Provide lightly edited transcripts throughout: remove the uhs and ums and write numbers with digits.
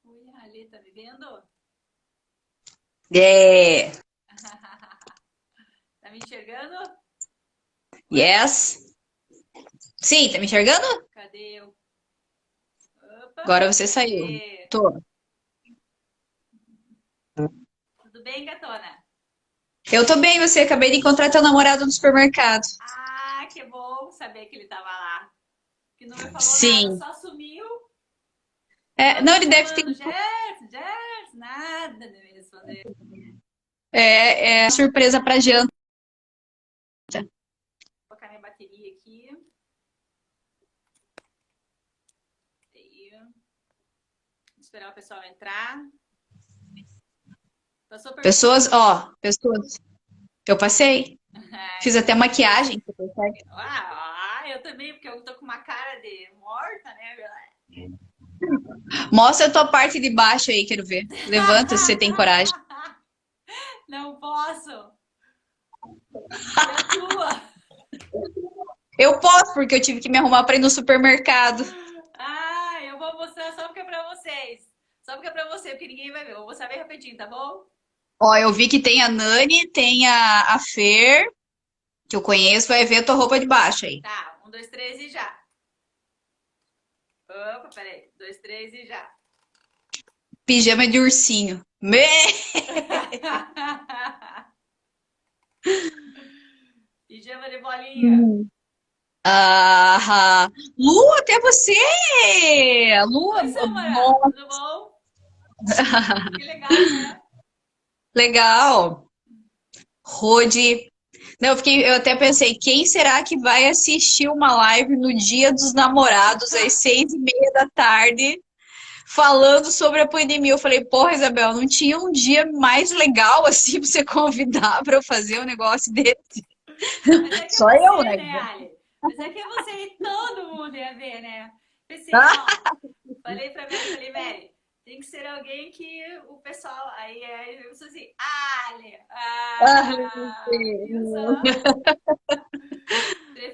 Oi, Ali, tá me vendo? É, Tá me enxergando? yes. Sim, tá me enxergando? Cadê eu? Opa, Agora você saiu. aê! Tô. Tudo bem, gatona? Eu tô bem, você acabei de encontrar teu namorado no supermercado. Ah, que bom saber que ele tava lá. Que não me falou nada, Sim. só sumiu. É, Eu não, tô ele deve ter. chamando Gerson, Gerson, nada de me responder. É surpresa pra janta. Vou colocar minha bateria aqui. Aí, esperar o pessoal entrar. Passou por tudo? Pessoas, ó, pessoas. Eu passei. Ai, Fiz que até delícia. maquiagem, você percebe? Eu também, porque eu tô com uma cara de morta, né? Mostra a tua parte de baixo aí, quero ver. Levanta se você tem coragem. Não posso. E a tua? Eu posso, porque eu tive que me arrumar pra ir no supermercado. Ah, eu vou mostrar só porque é pra vocês. Só porque é pra você, porque ninguém vai ver. Eu vou mostrar bem rapidinho, tá bom? Ó, eu vi que tem a Nani, tem a Fer, que eu conheço, vai ver a tua roupa de baixo aí. Tá, um, dois, três e já. Opa, peraí. Dois, três e já. Pijama de ursinho. Me... Pijama de bolinha. Ah, Lu, até você! Lu, Oi, Samara. nossa, Tudo bom? Que legal, né? legal. Rode. Não, eu até pensei, quem será que vai assistir uma live no Dia dos Namorados às 6:30 da tarde, falando sobre a pandemia? Eu falei, porra, Isabel, não tinha um dia mais legal assim pra você convidar pra eu fazer um negócio desse? Mas é que é Só eu, você, né? né, Ali? Mas é que é você e todo mundo ia ver, né? Pensei, Ah, ó. Falei pra Mary, falei, Mary, tem que ser alguém que o pessoal. Aí eu falei assim, Ali, ah, viu só?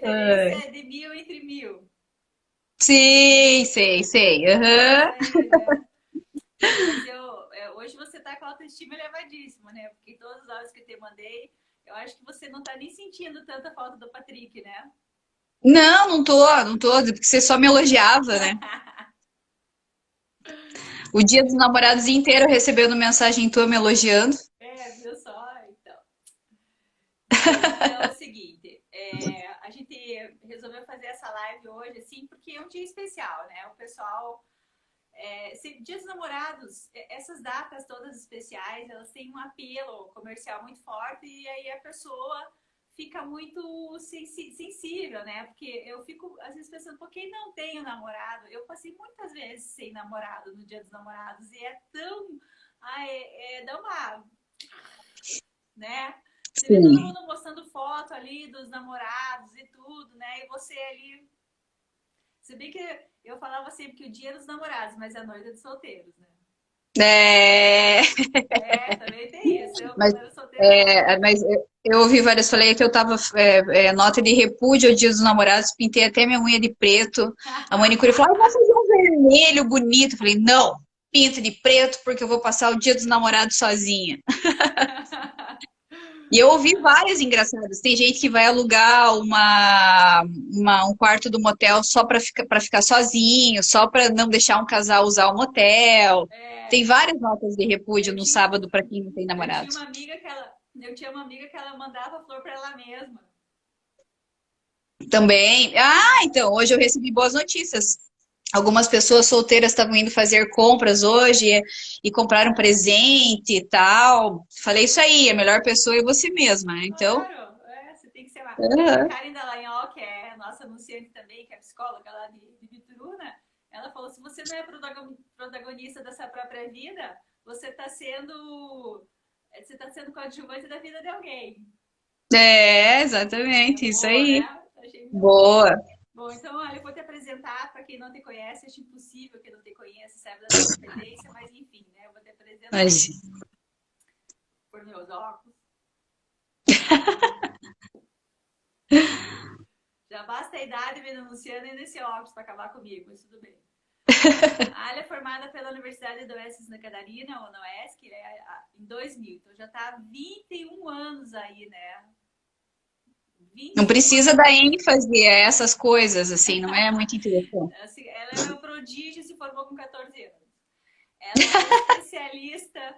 ai. Preferência de mil entre mil. Sim, sei, sei. É isso Aham. aí, né? Mas hoje você tá com a autoestima elevadíssima, né? Porque todos os áudios que eu te mandei, eu acho que você não tá nem sentindo tanta falta do Patrick, né? Não, não tô, porque você só me elogiava, né? O dia dos namorados inteiro recebendo mensagem tua me elogiando. Viu só? Então. Bom, então é o seguinte, a gente resolveu fazer essa live hoje, assim, porque é um dia especial, né? O pessoal, Dia dos Namorados, essas datas todas especiais, elas têm um apelo comercial muito forte e aí a pessoa fica muito sensível, né? Porque eu fico, às vezes, pensando, por que não tenho namorado? Eu passei muitas vezes sem namorado no Dia dos Namorados e é tão... dá uma, né? Você vê todo Sim. mundo mostrando foto ali dos namorados e tudo, né? E você ali. Se bem que eu falava sempre que o dia é dos namorados, mas a noite é dos solteiros, né? É, Também tem isso. Eu, mas, quando era solteira, falava muito. eu ouvi várias, falei que eu tava nota de repúdio ao Dia dos Namorados, pintei até minha unha de preto. A manicure falou, ah, vou fazer um vermelho bonito. Eu falei, não, pinta de preto porque eu vou passar o Dia dos Namorados sozinha. E eu ouvi várias engraçadas. Tem gente que vai alugar um quarto do motel só para ficar sozinho, só para não deixar um casal usar o motel. Tem É, várias notas de repúdio eu no tinha, sábado para quem não tem eu namorado. tinha uma amiga que ela, eu tinha uma amiga que ela mandava flor para ela mesma. Também. Ah, então, hoje eu recebi boas notícias. Algumas pessoas solteiras estavam indo fazer compras hoje e compraram presente e tal. Falei isso aí, a melhor pessoa é você mesma, né? Então, Claro, você tem que ser lá. A aham. Karen Dallagnol, que é a nossa anunciante também, que é psicóloga lá de Bituruna, ela falou: se você não é protagonista da sua própria vida, você tá sendo coadjuvante da vida de alguém. É, É exatamente, isso boa, aí. né? Achei muito boa. Boa. Bom, então, olha, eu vou te apresentar para quem não te conhece. Acho impossível que não te conheça, sabe da tua competência, mas enfim, né? Eu vou te apresentar. Imagina. Por meus óculos. Já basta a idade me denunciando e nesse óculos para acabar comigo, mas tudo bem. A Alia é formada pela Universidade do Oeste de Santa Catarina, ou na UESC, em 2000. Então já está há 21 anos aí, né? Não 21 precisa dar anos. ênfase a essas coisas, assim, não é muito interessante. Ela é meu prodígio e se formou com 14 anos. Ela é especialista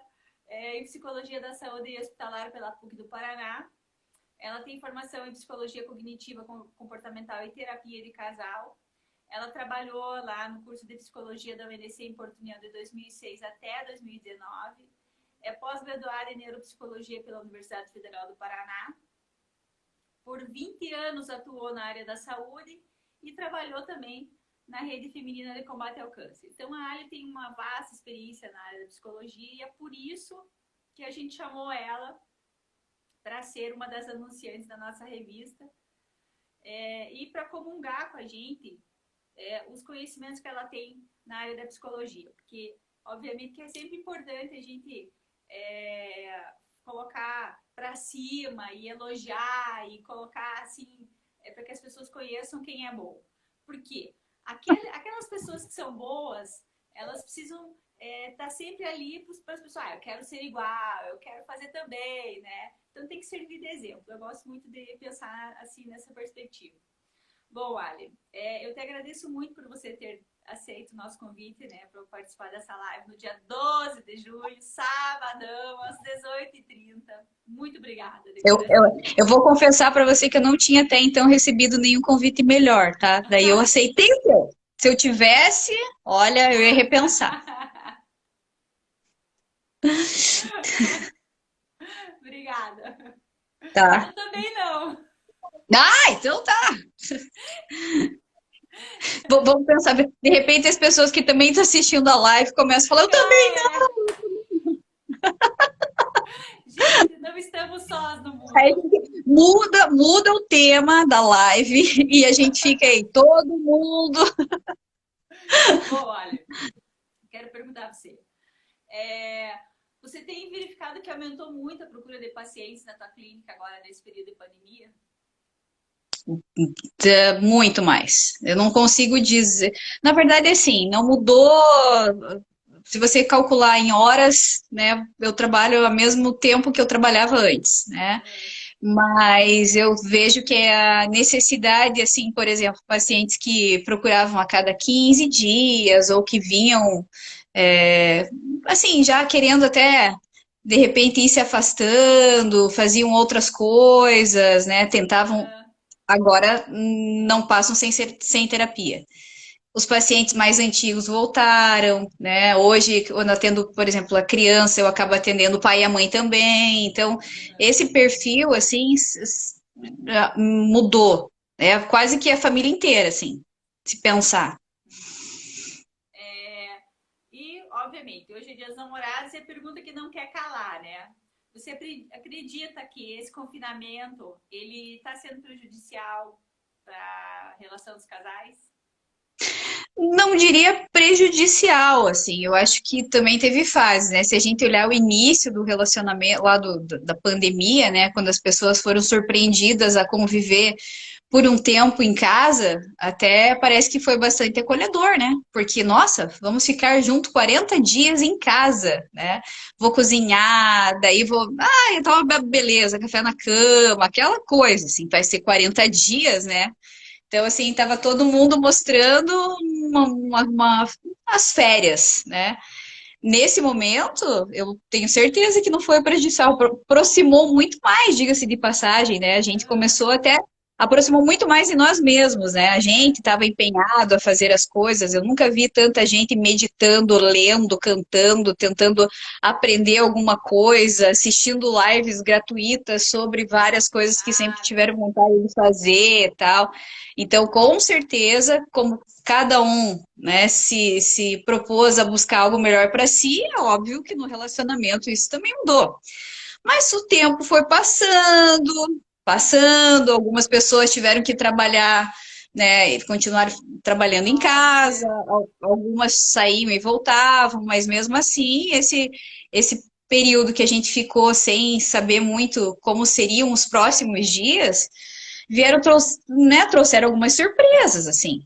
em psicologia da saúde e hospitalar pela PUC do Paraná. Ela tem formação em psicologia cognitiva, comportamental e terapia de casal. Ela trabalhou lá no curso de psicologia da UNC em Porto União de 2006 até 2019. É pós-graduada em neuropsicologia pela Universidade Federal do Paraná. Por 20 anos atuou na área da saúde e trabalhou também na Rede Feminina de Combate ao Câncer. Então, a Ali tem uma vasta experiência na área da psicologia e é por isso que a gente chamou ela para ser uma das anunciantes da nossa revista e para comungar com a gente os conhecimentos que ela tem na área da psicologia. Porque, obviamente, que é sempre importante a gente colocar para cima e elogiar e colocar assim, para que as pessoas conheçam quem é bom. Por quê? Aquelas pessoas que são boas, elas precisam estar sempre ali para as pessoas. Eu quero ser igual, eu quero fazer também, né? Então tem que servir de exemplo. Eu gosto muito de pensar assim nessa perspectiva. Bom, Ali, eu te agradeço muito por você ter aceito o nosso convite, né, para participar dessa live no dia 12 de julho, sabadão, às 18h30. Muito obrigada. Eu vou confessar para você que eu não tinha até então recebido nenhum convite melhor, tá? Daí eu aceitei o teu. Se eu tivesse, olha, eu ia repensar. Obrigada. Tá. Eu também não. Ah, então tá. Vamos pensar. De repente, as pessoas que também estão assistindo a live começam a falar, eu também. Gente, não estamos sós no mundo. Aí a gente muda o tema da live e a gente fica aí, todo mundo. Bom, olha, quero perguntar para você. Você tem verificado que aumentou muito a procura de pacientes na tua clínica agora nesse período de pandemia? Muito mais. Eu não consigo dizer. Na verdade, assim, não mudou. Se você calcular em horas, né, eu trabalho ao mesmo tempo que eu trabalhava antes, né? Mas eu vejo que a necessidade, assim, por exemplo, pacientes que procuravam a cada 15 dias ou que vinham, assim, já querendo até, de repente, ir se afastando, faziam outras coisas, né? Tentavam, agora não passam sem terapia. Os pacientes mais antigos voltaram, né? Hoje, quando eu atendo, por exemplo, a criança, eu acabo atendendo o pai e a mãe também. Então, esse perfil, assim, mudou. É quase que a família inteira, assim, se pensar. E, obviamente, hoje é dia dos namorados e a pergunta que não quer calar, né? Você acredita que esse confinamento, ele está sendo prejudicial para a relação dos casais? Não diria prejudicial, assim, eu acho que também teve fases, né? Se a gente olhar o início do relacionamento, lá da pandemia, né? Quando as pessoas foram surpreendidas a conviver por um tempo em casa, até parece que foi bastante acolhedor, né? Porque, nossa, vamos ficar junto 40 dias em casa, né? Vou cozinhar, daí vou. Ah, então, beleza, café na cama, aquela coisa, assim, vai ser 40 dias, né? Então, assim, estava todo mundo mostrando as férias, né? Nesse momento, eu tenho certeza que não foi prejudicial, aproximou muito mais, diga-se de passagem, né? A gente começou até, aproximou muito mais de nós mesmos, né? A gente estava empenhado a fazer as coisas, eu nunca vi tanta gente meditando, lendo, cantando, tentando aprender alguma coisa, assistindo lives gratuitas sobre várias coisas que sempre tiveram vontade de fazer e tal. Então, com certeza, como cada um, né, se propôs a buscar algo melhor para si, é óbvio que no relacionamento isso também mudou. Mas o tempo foi passando, algumas pessoas tiveram que trabalhar, né, e continuar trabalhando em casa, algumas saíam e voltavam, mas mesmo assim, esse período que a gente ficou sem saber muito como seriam os próximos dias, trouxeram algumas surpresas, assim.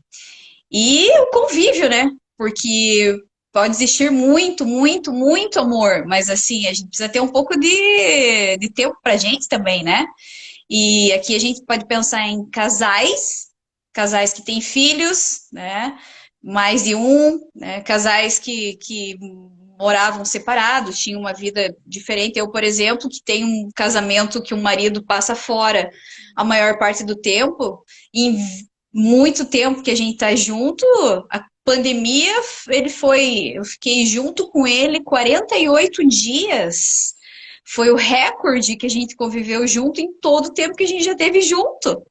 E o convívio, né? porque pode existir muito, muito, muito amor, mas assim, a gente precisa ter um pouco de tempo pra gente também, né? E aqui a gente pode pensar em casais que têm filhos, né? Mais de um, né? Casais que moravam separados, tinham uma vida diferente. Eu, por exemplo, que tenho um casamento que o marido passa fora a maior parte do tempo, e em muito tempo que a gente tá junto, a pandemia, eu fiquei junto com ele 48 dias. Foi o recorde que a gente conviveu junto em todo o tempo que a gente já teve junto.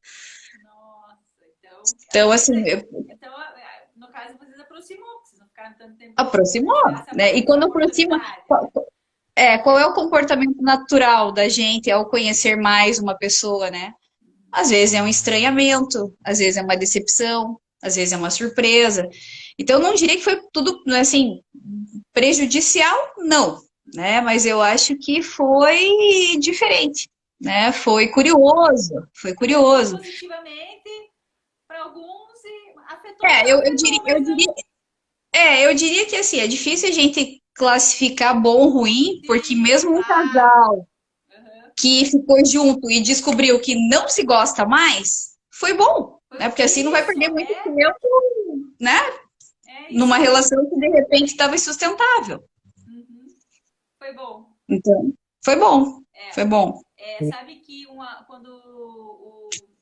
Nossa, então, Então, assim, então, no caso, vocês aproximou, vocês não ficaram tanto tempo juntos, aproximou, tiveram essa né? E quando aproxima, oportunidade, né? qual é o comportamento natural da gente ao conhecer mais uma pessoa, né? Às vezes é um estranhamento, às vezes é uma decepção, às vezes é uma surpresa. Então, eu não diria que foi tudo, assim, prejudicial, não, né? Mas eu acho que foi diferente, né? Foi Afetou curioso. positivamente para alguns e É, afetou, mas não. eu diria que assim, é difícil a gente classificar bom ou ruim, porque Sim, mesmo um claro. casal Aham. que ficou junto e descobriu que não se gosta mais, foi bom, né? Porque assim não vai Isso, perder muito tempo, né? é isso Numa aí. relação que de repente estava insustentável. Uhum. Foi bom. Então, foi bom, É, foi bom. sabe que quando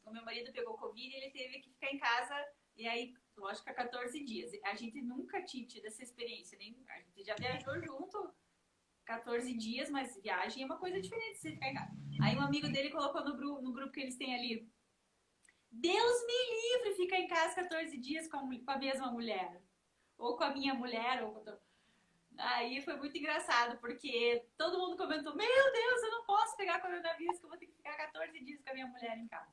o meu marido pegou Covid, ele teve que ficar em casa, e aí, lógico, há 14 dias. A gente nunca tinha tido essa experiência, nem, a gente já viajou junto 14 dias, mas viagem é uma coisa diferente de você ficar em casa. Aí um amigo dele colocou no grupo que eles têm ali, Deus me livre ficar em casa 14 dias com a mesma mulher. Ou com a minha mulher, ou com. Aí foi muito engraçado, porque todo mundo comentou: Meu Deus, eu não posso pegar coronavírus, que eu vou ter que ficar 14 dias com a minha mulher em casa.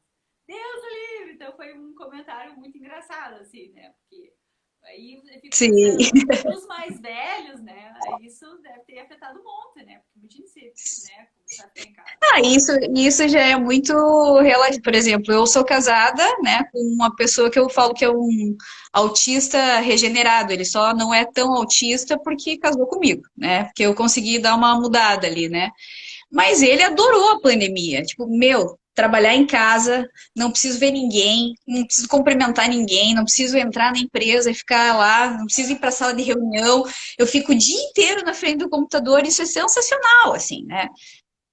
Deus o livre! Então foi um comentário muito engraçado, assim, né? Porque aí eu fico Sim. pensando, para os mais velhos, né? Isso deve ter afetado um monte, né? Porque imagina você, né, começar a ficar em casa. Ah, isso já é muito relativo. Por exemplo, eu sou casada, né, com uma pessoa que eu falo que é um autista regenerado. Ele só não é tão autista porque casou comigo, né? Porque eu consegui dar uma mudada ali, né? Mas ele adorou a pandemia. Tipo, meu, trabalhar em casa, não preciso ver ninguém, não preciso cumprimentar ninguém, não preciso entrar na empresa e ficar lá, não preciso ir para a sala de reunião. Eu fico o dia inteiro na frente do computador, isso é sensacional, assim, né?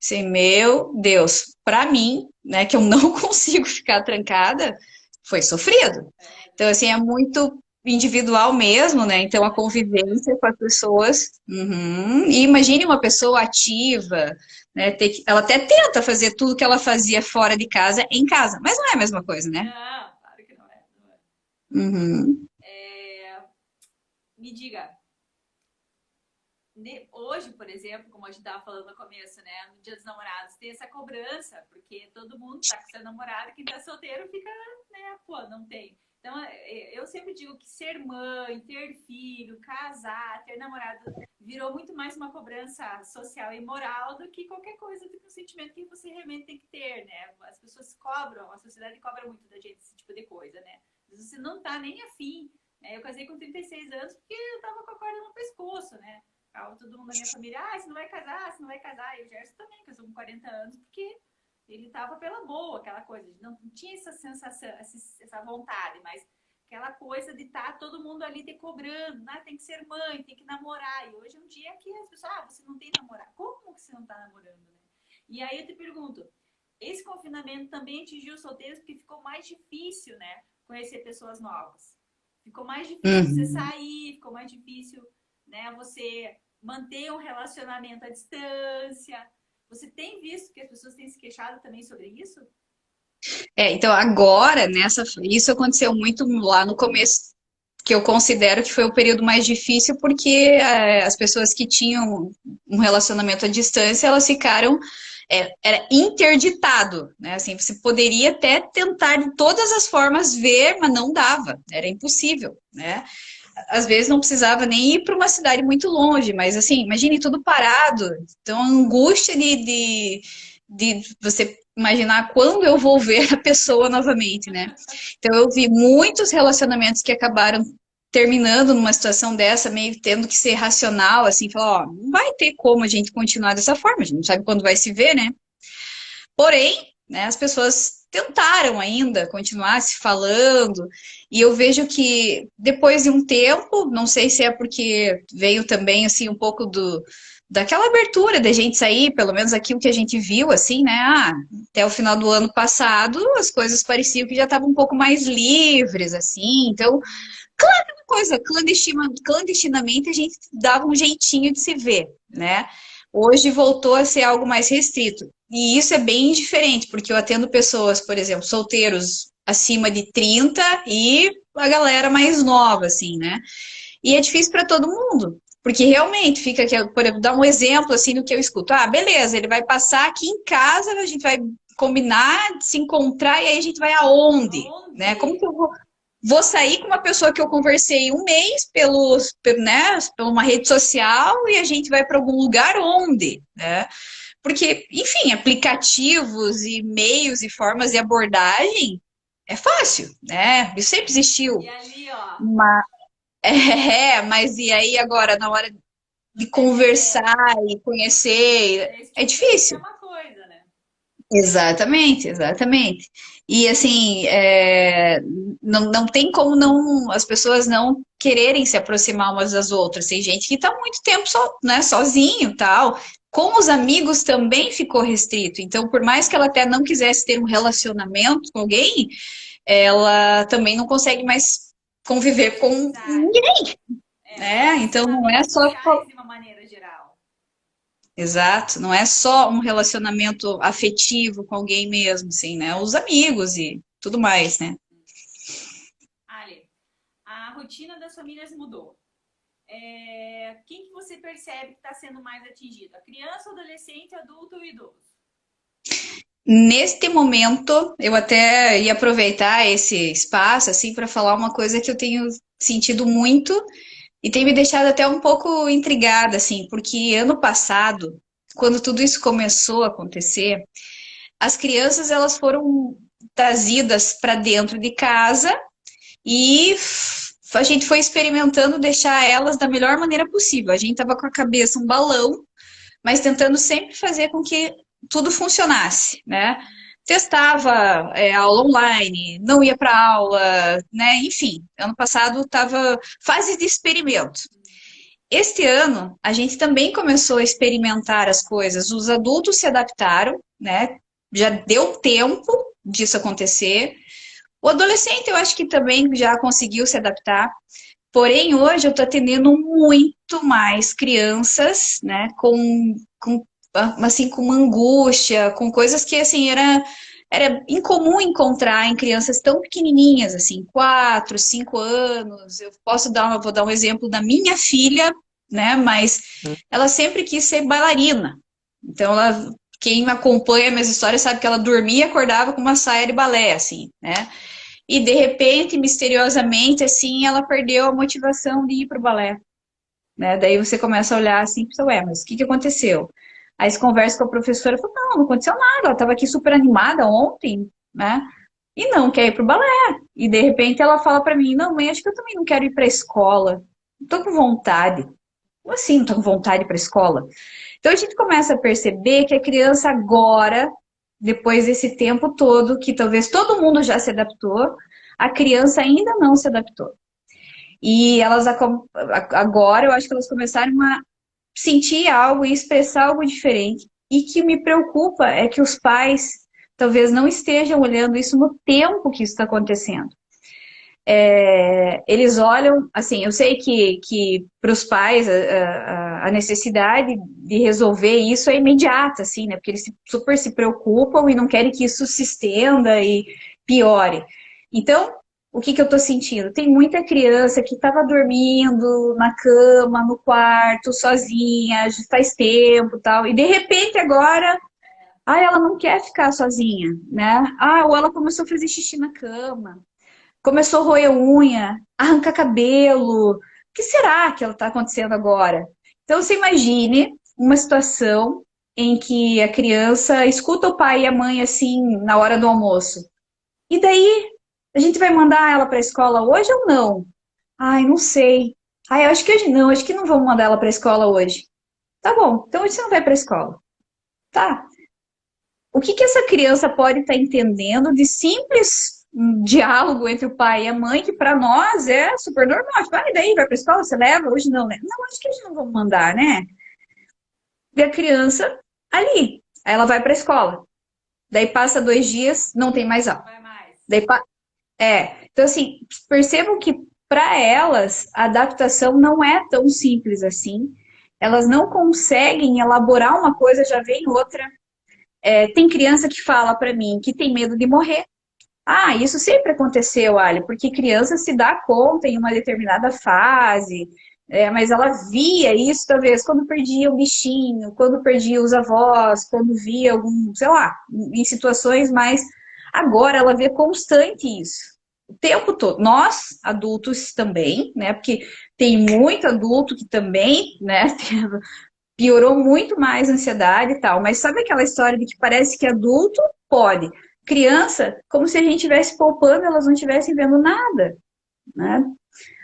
Assim, meu Deus, para mim, né, que eu não consigo ficar trancada, foi sofrido. É, Então, assim, é muito individual mesmo, né? Então, a relativo, né? convivência com as pessoas. Uhum. E imagine uma pessoa ativa, né? Ela até tenta fazer tudo que ela fazia fora de casa em casa, mas não é a mesma coisa, né? Não, claro que não é. Não é. Uhum. Me diga, hoje, por exemplo, como a gente estava falando no começo, né? No Dia dos Namorados, tem essa cobrança, porque todo mundo tá com seu namorado, quem tá solteiro fica, né? Pô, não tem. Então, eu sempre digo que ser mãe, ter filho, casar, ter namorado, virou muito mais uma cobrança social e moral do que qualquer coisa, do que um sentimento que você realmente tem que ter, né? As pessoas cobram, a sociedade cobra muito da gente esse tipo de coisa, né? Você não tá nem afim, né? Eu casei com 36 anos porque eu tava com a corda no pescoço, né? Todo mundo da minha família, você não vai casar, você não vai casar. E o Gerson também casou com 40 anos, porque ele tava pela boa, aquela coisa. Não tinha essa sensação, essa vontade, mas aquela coisa de estar todo mundo ali te cobrando, né? Tem que ser mãe, tem que namorar. E hoje é um dia que as pessoas, você não tem namorado. Como que você não tá namorando, né? E aí eu te pergunto, esse confinamento também atingiu os solteiros porque ficou mais difícil, né? Conhecer pessoas novas. Ficou mais difícil você Uhum. sair, ficou mais difícil, né? Você manter um relacionamento à distância. Você tem visto que as pessoas têm se queixado também sobre isso? Então agora, isso aconteceu muito lá no começo, que eu considero que foi o período mais difícil, porque as pessoas que tinham um relacionamento à distância, elas ficaram, era interditado, né? Assim, você poderia até tentar de todas as formas ver, mas não dava, era impossível, né? Às vezes não precisava nem ir para uma cidade muito longe, mas assim, imagine tudo parado. Então, a angústia de você imaginar quando eu vou ver a pessoa novamente, né? Então, eu vi muitos relacionamentos que acabaram terminando numa situação dessa, meio tendo que ser racional, assim, falar, ó, não vai ter como a gente continuar dessa forma, a gente não sabe quando vai se ver, né? Porém, né, as pessoas tentaram ainda continuar se falando, e eu vejo que depois de um tempo, não sei se é porque veio também assim um pouco daquela abertura da gente sair, pelo menos aquilo que a gente viu, assim, né? Ah, até o final do ano passado, as coisas pareciam que já estavam um pouco mais livres, assim. Então, claro, uma coisa, clandestinamente a gente dava um jeitinho de se ver, né? Hoje voltou a ser algo mais restrito. E isso é bem diferente, porque eu atendo pessoas, por exemplo, solteiros acima de 30 e a galera mais nova, assim, né? E é difícil para todo mundo, porque realmente fica aqui, por exemplo, dar um exemplo assim do que eu escuto. Ah, beleza, ele vai passar aqui em casa, a gente vai combinar de se encontrar e aí a gente vai aonde, né? Como que Onde? eu vou sair com uma pessoa que eu conversei um mês né, por uma rede social e a gente vai para algum lugar onde, né? Porque, enfim, aplicativos e meios e formas de abordagem é fácil, né? Isso sempre E existiu. ali, ó, Mas, mas e aí agora, na hora de no pé de conversar guerra. e conhecer, Face é to face é difícil. uma coisa, né? Exatamente, exatamente. E assim, não tem como não as pessoas não quererem se aproximar umas das outras. Tem gente que está muito tempo só, né, sozinho, tal. Com os amigos também ficou restrito. Então, por mais que ela até não quisesse ter um relacionamento com alguém, ela também não consegue mais conviver com Socializar. ninguém, É, os né? Então, não é relacionamentos só sociais de uma maneira geral. exato, não é só um relacionamento afetivo com alguém mesmo, assim, né? Os amigos e tudo mais, né? Ali, a rotina das famílias mudou. Quem que você percebe que está sendo mais atingido? A criança, o adolescente, adulto ou idoso? Neste momento, eu até ia aproveitar esse espaço, assim, para falar uma coisa que eu tenho sentido muito e tem me deixado até um pouco intrigada, assim, porque ano passado, quando tudo isso começou a acontecer, as crianças elas foram trazidas para dentro de casa e a gente foi experimentando deixar elas da melhor maneira possível. A gente estava com a cabeça um balão, mas tentando sempre fazer com que tudo funcionasse, né? Testava aula online, não ia para aula, né? Enfim, ano passado estava fase de experimento. Este ano, a gente também começou a experimentar as coisas. Os adultos se adaptaram, né? Já deu tempo disso acontecer. O adolescente, eu acho que também já conseguiu se adaptar. Porém, hoje eu estou atendendo muito mais crianças, né, assim, com uma angústia, com coisas que, assim, era incomum encontrar em crianças tão pequenininhas, assim, 4, 5 anos. Vou dar um exemplo da minha filha, né, mas ela sempre quis ser bailarina. Então, quem acompanha minhas histórias sabe que ela dormia e acordava com uma saia de balé, assim, né? E de repente, misteriosamente, assim, ela perdeu a motivação de ir para o balé, né? Daí você começa a olhar assim, pensa, ué, mas o que que aconteceu? Aí você conversa com a professora e fala, não aconteceu nada, ela estava aqui super animada ontem, né? E não quer ir para o balé. E de repente ela fala para mim, não, mãe, acho que eu também não quero ir para a escola. Não tô com vontade. Como assim não tô com vontade para a escola? Então a gente começa a perceber que a criança agora, depois desse tempo todo, que talvez todo mundo já se adaptou, a criança ainda não se adaptou. E elas agora eu acho que elas começaram a sentir algo e expressar algo diferente. E que me preocupa é que os pais talvez não estejam olhando isso no tempo que isso está acontecendo. Eles olham, assim, eu sei que para os pais a necessidade de resolver isso é imediata, assim, né? Porque eles super se preocupam e não querem que isso se estenda e piore. Então, o que eu estou sentindo? Tem muita criança que estava dormindo na cama, no quarto, sozinha, já faz tempo, tal, e de repente agora, ela não quer ficar sozinha, né? Ou ela começou a fazer xixi na cama. Começou a roer unha, arrancar cabelo. O que será que está acontecendo agora? Então, você imagine uma situação em que a criança escuta o pai e a mãe assim na hora do almoço. E daí, a gente vai mandar ela para a escola hoje ou não? Ai, não sei. Ai, acho que não vamos mandar ela para a escola hoje. Tá bom, então hoje você não vai para a escola. Tá. O que que essa criança pode estar entendendo de simples diálogo entre o pai e a mãe, que para nós é super normal. Tipo, ah, e daí vai para a escola, você leva? Hoje não, né? Não, acho que hoje não vamos mandar, né? E a criança ali. Aí ela vai para a escola. Daí passa 2 dias, não tem mais Não aula. vai mais. Daí, então assim, percebam que para elas a adaptação não é tão simples assim. Elas não conseguem elaborar uma coisa, já vem outra. Tem criança que fala para mim que tem medo de morrer. Ah, isso sempre aconteceu, Ali, porque criança se dá conta em uma determinada fase, mas ela via isso talvez quando perdia o bichinho, quando perdia os avós, quando via algum, sei lá, em situações mais. Agora ela vê constante isso. O tempo todo. Nós, adultos também, né? Porque tem muito adulto que também, né, piorou muito mais a ansiedade e tal. Mas sabe aquela história de que parece que adulto pode? Criança, como se a gente estivesse poupando, elas não estivessem vendo nada, né?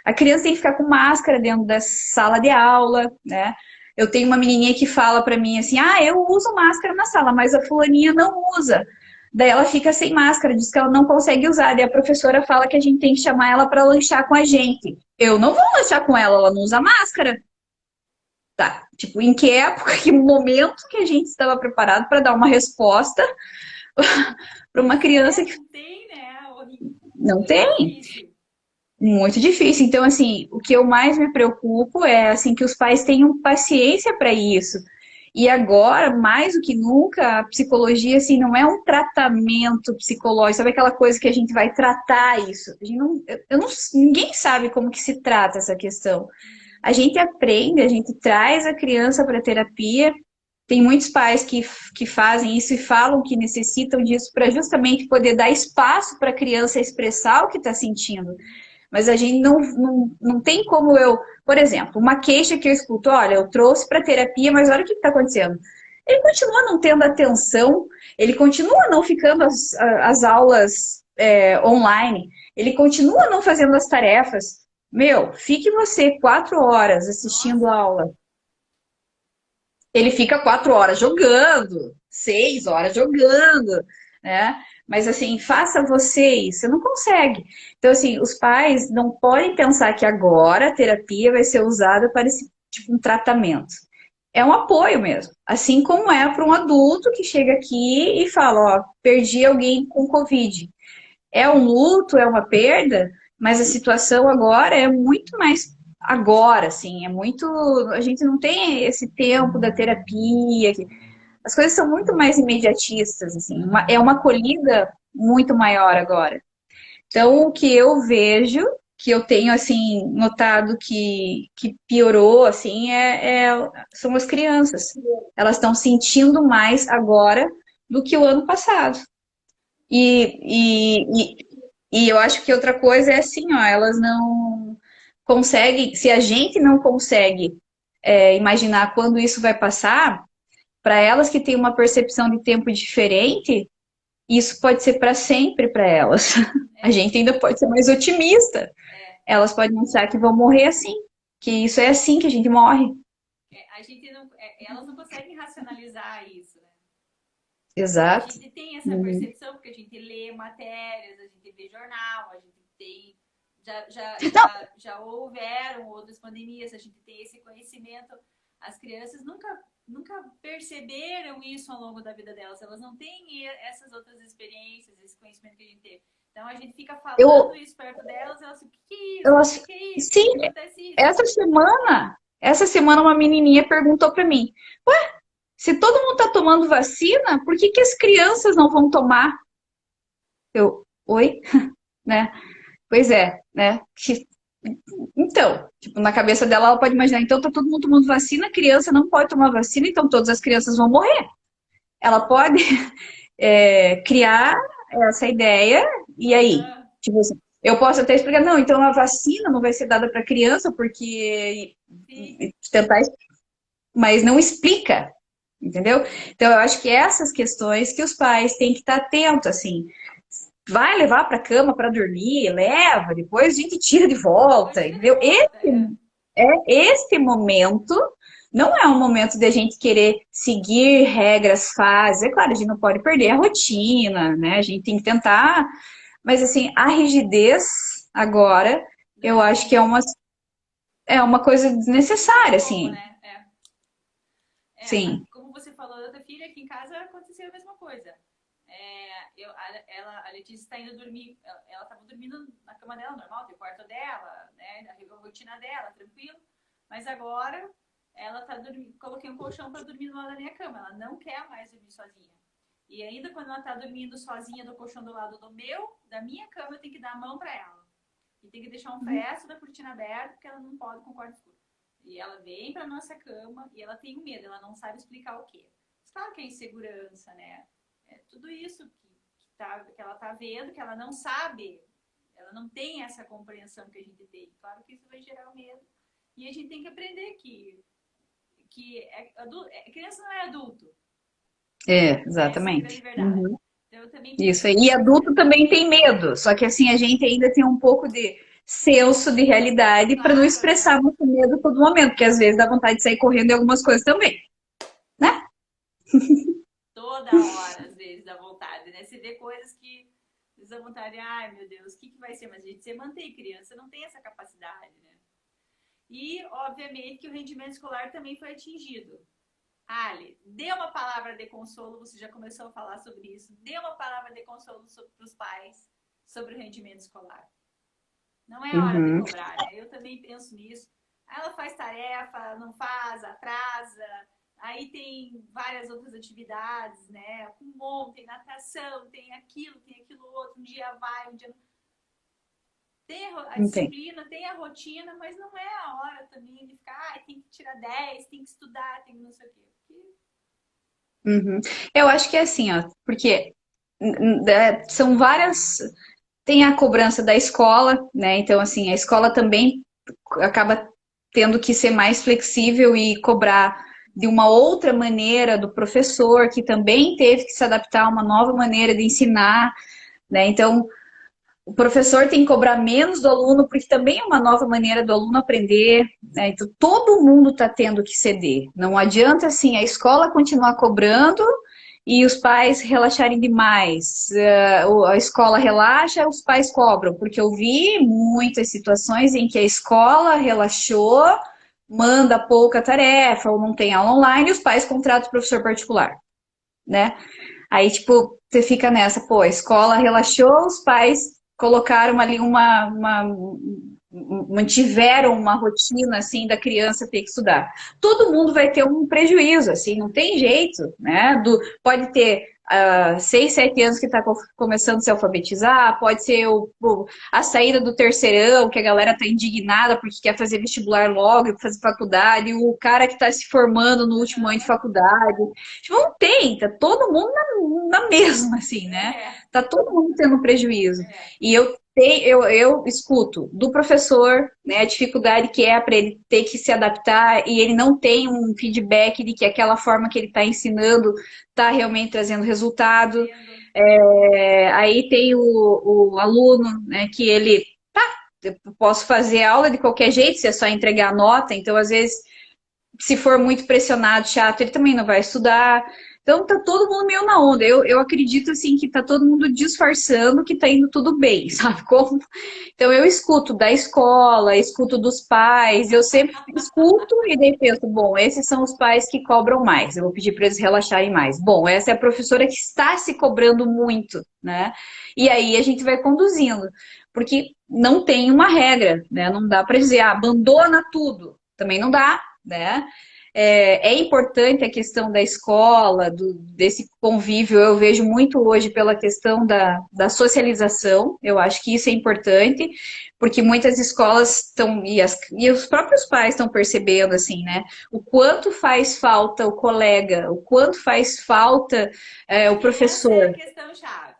A criança tem que ficar com máscara dentro da sala de aula, né? Eu tenho uma menininha que fala para mim assim: ah, eu uso máscara na sala, mas a fulaninha não usa. Daí ela fica sem máscara, diz que ela não consegue usar. Daí a professora fala que a gente tem que chamar ela para lanchar com a gente. Eu não vou lanchar com ela, ela não usa máscara. Tá, tipo, em que época, que momento que a gente estava preparado para dar uma resposta para uma Pois criança é, que não tem, né? não Muito tem? difícil. Muito difícil. Então, assim, o que eu mais me preocupo é assim que os pais tenham paciência para isso. E agora, mais do que nunca, a psicologia assim não é um tratamento psicológico, sabe aquela coisa que a gente vai tratar isso? A gente não, eu não, ninguém sabe como que se trata essa questão. A gente aprende, a gente traz a criança para terapia. Tem muitos pais que fazem isso e falam que necessitam disso para justamente poder dar espaço para a criança expressar o que está sentindo. Mas a gente não tem como eu, por exemplo, uma queixa que eu escuto, olha, eu trouxe para terapia, mas olha o que está acontecendo. Ele continua não tendo atenção, ele continua não ficando as aulas online, ele continua não fazendo as tarefas. Meu, fique você 4 horas assistindo a Nossa, aula. Ele fica 4 horas jogando, 6 horas jogando, né? Mas assim, faça você isso, você não consegue. Então, assim, os pais não podem pensar que agora a terapia vai ser usada para esse tipo de tratamento. É um apoio mesmo. Assim como é para um adulto que chega aqui e fala, ó, perdi alguém com Covid. É um luto, é uma perda, mas a situação agora é muito mais agora, assim, é muito. A gente não tem esse tempo da terapia, as coisas são muito mais imediatistas, assim, é uma acolhida muito maior agora. Então, o que eu vejo, que eu tenho, assim, notado que piorou, assim, são as crianças. Elas estão sentindo mais agora do que o ano passado. E eu acho que outra coisa é assim, ó, elas não conseguem, se a gente não consegue imaginar quando isso vai passar, para elas que têm uma percepção de tempo diferente, isso pode ser para sempre para elas. A é, gente ainda pode ser mais otimista. é, Elas podem pensar que vão morrer assim, que isso é assim que a gente morre. a gente não, elas não conseguem racionalizar isso, né? A Exato. gente tem essa Uhum. percepção porque a gente lê matérias, a gente vê jornal, a gente tem. Não, Já houveram outras pandemias, a gente tem esse conhecimento. As crianças nunca perceberam isso ao longo da vida delas, elas não têm essas outras experiências, esse conhecimento que a gente teve. Então a gente fica falando eu, isso perto delas, elas ficam, o que é eu isso? O acho, que é isso? Por sim, que acontece isso? essa semana uma menininha perguntou para mim: se todo mundo está tomando vacina, por que que as crianças não vão tomar? Eu, oi? Né? Pois é, né? Então, tipo, na cabeça dela, ela pode imaginar, então tá todo mundo tomando vacina, a criança não pode tomar vacina, então todas as crianças vão morrer. Ela pode criar essa ideia, e aí? Aham, Tipo assim, eu posso até explicar, não, então a vacina não vai ser dada para criança, porque sim. tentar, mas não explica, entendeu? Então eu acho que essas questões que os pais têm que estar atentos, assim, vai levar para a cama para dormir, leva, depois a gente tira de Depois volta, tira de entendeu? volta. Este momento não é um momento de a gente querer seguir regras, fases. É claro, a gente não pode perder a rotina, né? A gente tem que tentar, mas assim, a rigidez agora, eu Durante o acho que almoço. é uma coisa Não tem desnecessária, como, assim. né? Sim. Como você falou da outra filha, aqui em casa aconteceu a mesma coisa. A Letícia está indo dormir, ela estava dormindo na cama dela normal, tem o quarto dela, né, a rotina dela, tranquilo. Mas agora ela tá dormindo, coloquei um colchão para dormir no lado da minha cama. Ela não quer mais dormir sozinha. E ainda quando ela tá dormindo sozinha do colchão do lado do meu, da minha cama, eu tenho que dar a mão para ela. E tem que deixar um fresto da cortina aberta, porque ela não pode com o quarto escuro. E ela vem para nossa cama e ela tem medo, ela não sabe explicar o quê. Mas claro que é insegurança, né? É tudo isso que ela tá vendo, que ela não sabe, ela não tem essa compreensão que a gente tem. Claro que isso vai gerar medo. E a gente tem que aprender criança não é adulto. É, Essa é a grande exatamente. verdade. Uhum. Então eu também Isso penso aí. E nisso. adulto também tem medo, só que assim a gente ainda tem um pouco de senso de realidade para não Claro, né? expressar muito medo a todo momento, porque às vezes dá vontade de sair correndo em algumas coisas também, né? Toda hora, às vezes, dá vontade, né? Você vê coisas que dá vontade, ai meu Deus, o que vai ser? Mas a gente, você mantém criança, não tem essa capacidade, né? E, obviamente, que o rendimento escolar também foi atingido. Ali, dê uma palavra de consolo, você já começou a falar sobre isso. Dê uma palavra de consolo para os pais sobre o rendimento escolar. Não é hora de Uhum. cobrar, né? Eu também penso nisso. Ela faz tarefa, não faz, atrasa. Aí tem várias outras atividades, né? Kumon, tem natação, tem aquilo outro. Um dia vai, um dia não. Tem a Entendi. disciplina, tem a rotina, mas não é a hora também de ficar, tem que tirar 10, tem que estudar, tem que não sei o quê. Porque... Uhum. Eu acho que é assim, ó, porque são várias. Tem a cobrança da escola, né? Então, assim, a escola também acaba tendo que ser mais flexível e cobrar de uma outra maneira do professor, que também teve que se adaptar a uma nova maneira de ensinar, né? Então, o professor tem que cobrar menos do aluno, porque também é uma nova maneira do aluno aprender, né? Então, todo mundo está tendo que ceder. Não adianta, assim, a escola continuar cobrando e os pais relaxarem demais. A escola relaxa, os pais cobram, porque eu vi muitas situações em que a escola relaxou, manda pouca tarefa ou não tem aula online e os pais contratam o professor particular, né? Aí, tipo, você fica nessa, pô, a escola relaxou, os pais colocaram ali mantiveram uma rotina, assim, da criança ter que estudar. Todo mundo vai ter um prejuízo, assim, não tem jeito, né? Pode ter 6, 7 anos que está começando a se alfabetizar, pode ser a saída do terceirão, que a galera tá indignada porque quer fazer vestibular logo e fazer faculdade, o cara que está se formando no último ano de Uhum. faculdade. Tipo, não tem, tá todo mundo na mesma, assim, né? É, Tá todo mundo tendo prejuízo. é. E eu escuto do professor, né, a dificuldade que é para ele ter que se adaptar e ele não tem um feedback de que aquela forma que ele está ensinando está realmente trazendo resultado. Tendo. Aí tem o aluno, né, que ele, eu posso fazer aula de qualquer jeito, se é só entregar a nota, então às vezes se for muito pressionado, chato, ele também não vai estudar. Então tá todo mundo meio na onda. Eu acredito assim que tá todo mundo disfarçando que tá indo tudo bem, sabe como? Então eu escuto da escola, escuto dos pais, eu sempre escuto e daí penso, bom, esses são os pais que cobram mais. Eu vou pedir para eles relaxarem mais. Bom, essa é a professora que está se cobrando muito, né? E aí a gente vai conduzindo, porque não tem uma regra, né? Não dá para dizer, abandona tudo. Também não dá, né? É importante a questão da escola, desse convívio, eu vejo muito hoje pela questão da socialização, eu acho que isso é importante, porque muitas escolas estão, e os próprios pais estão percebendo, assim, né, o quanto faz falta o colega, o quanto faz falta o Acho que essa é a professor. questão-chave.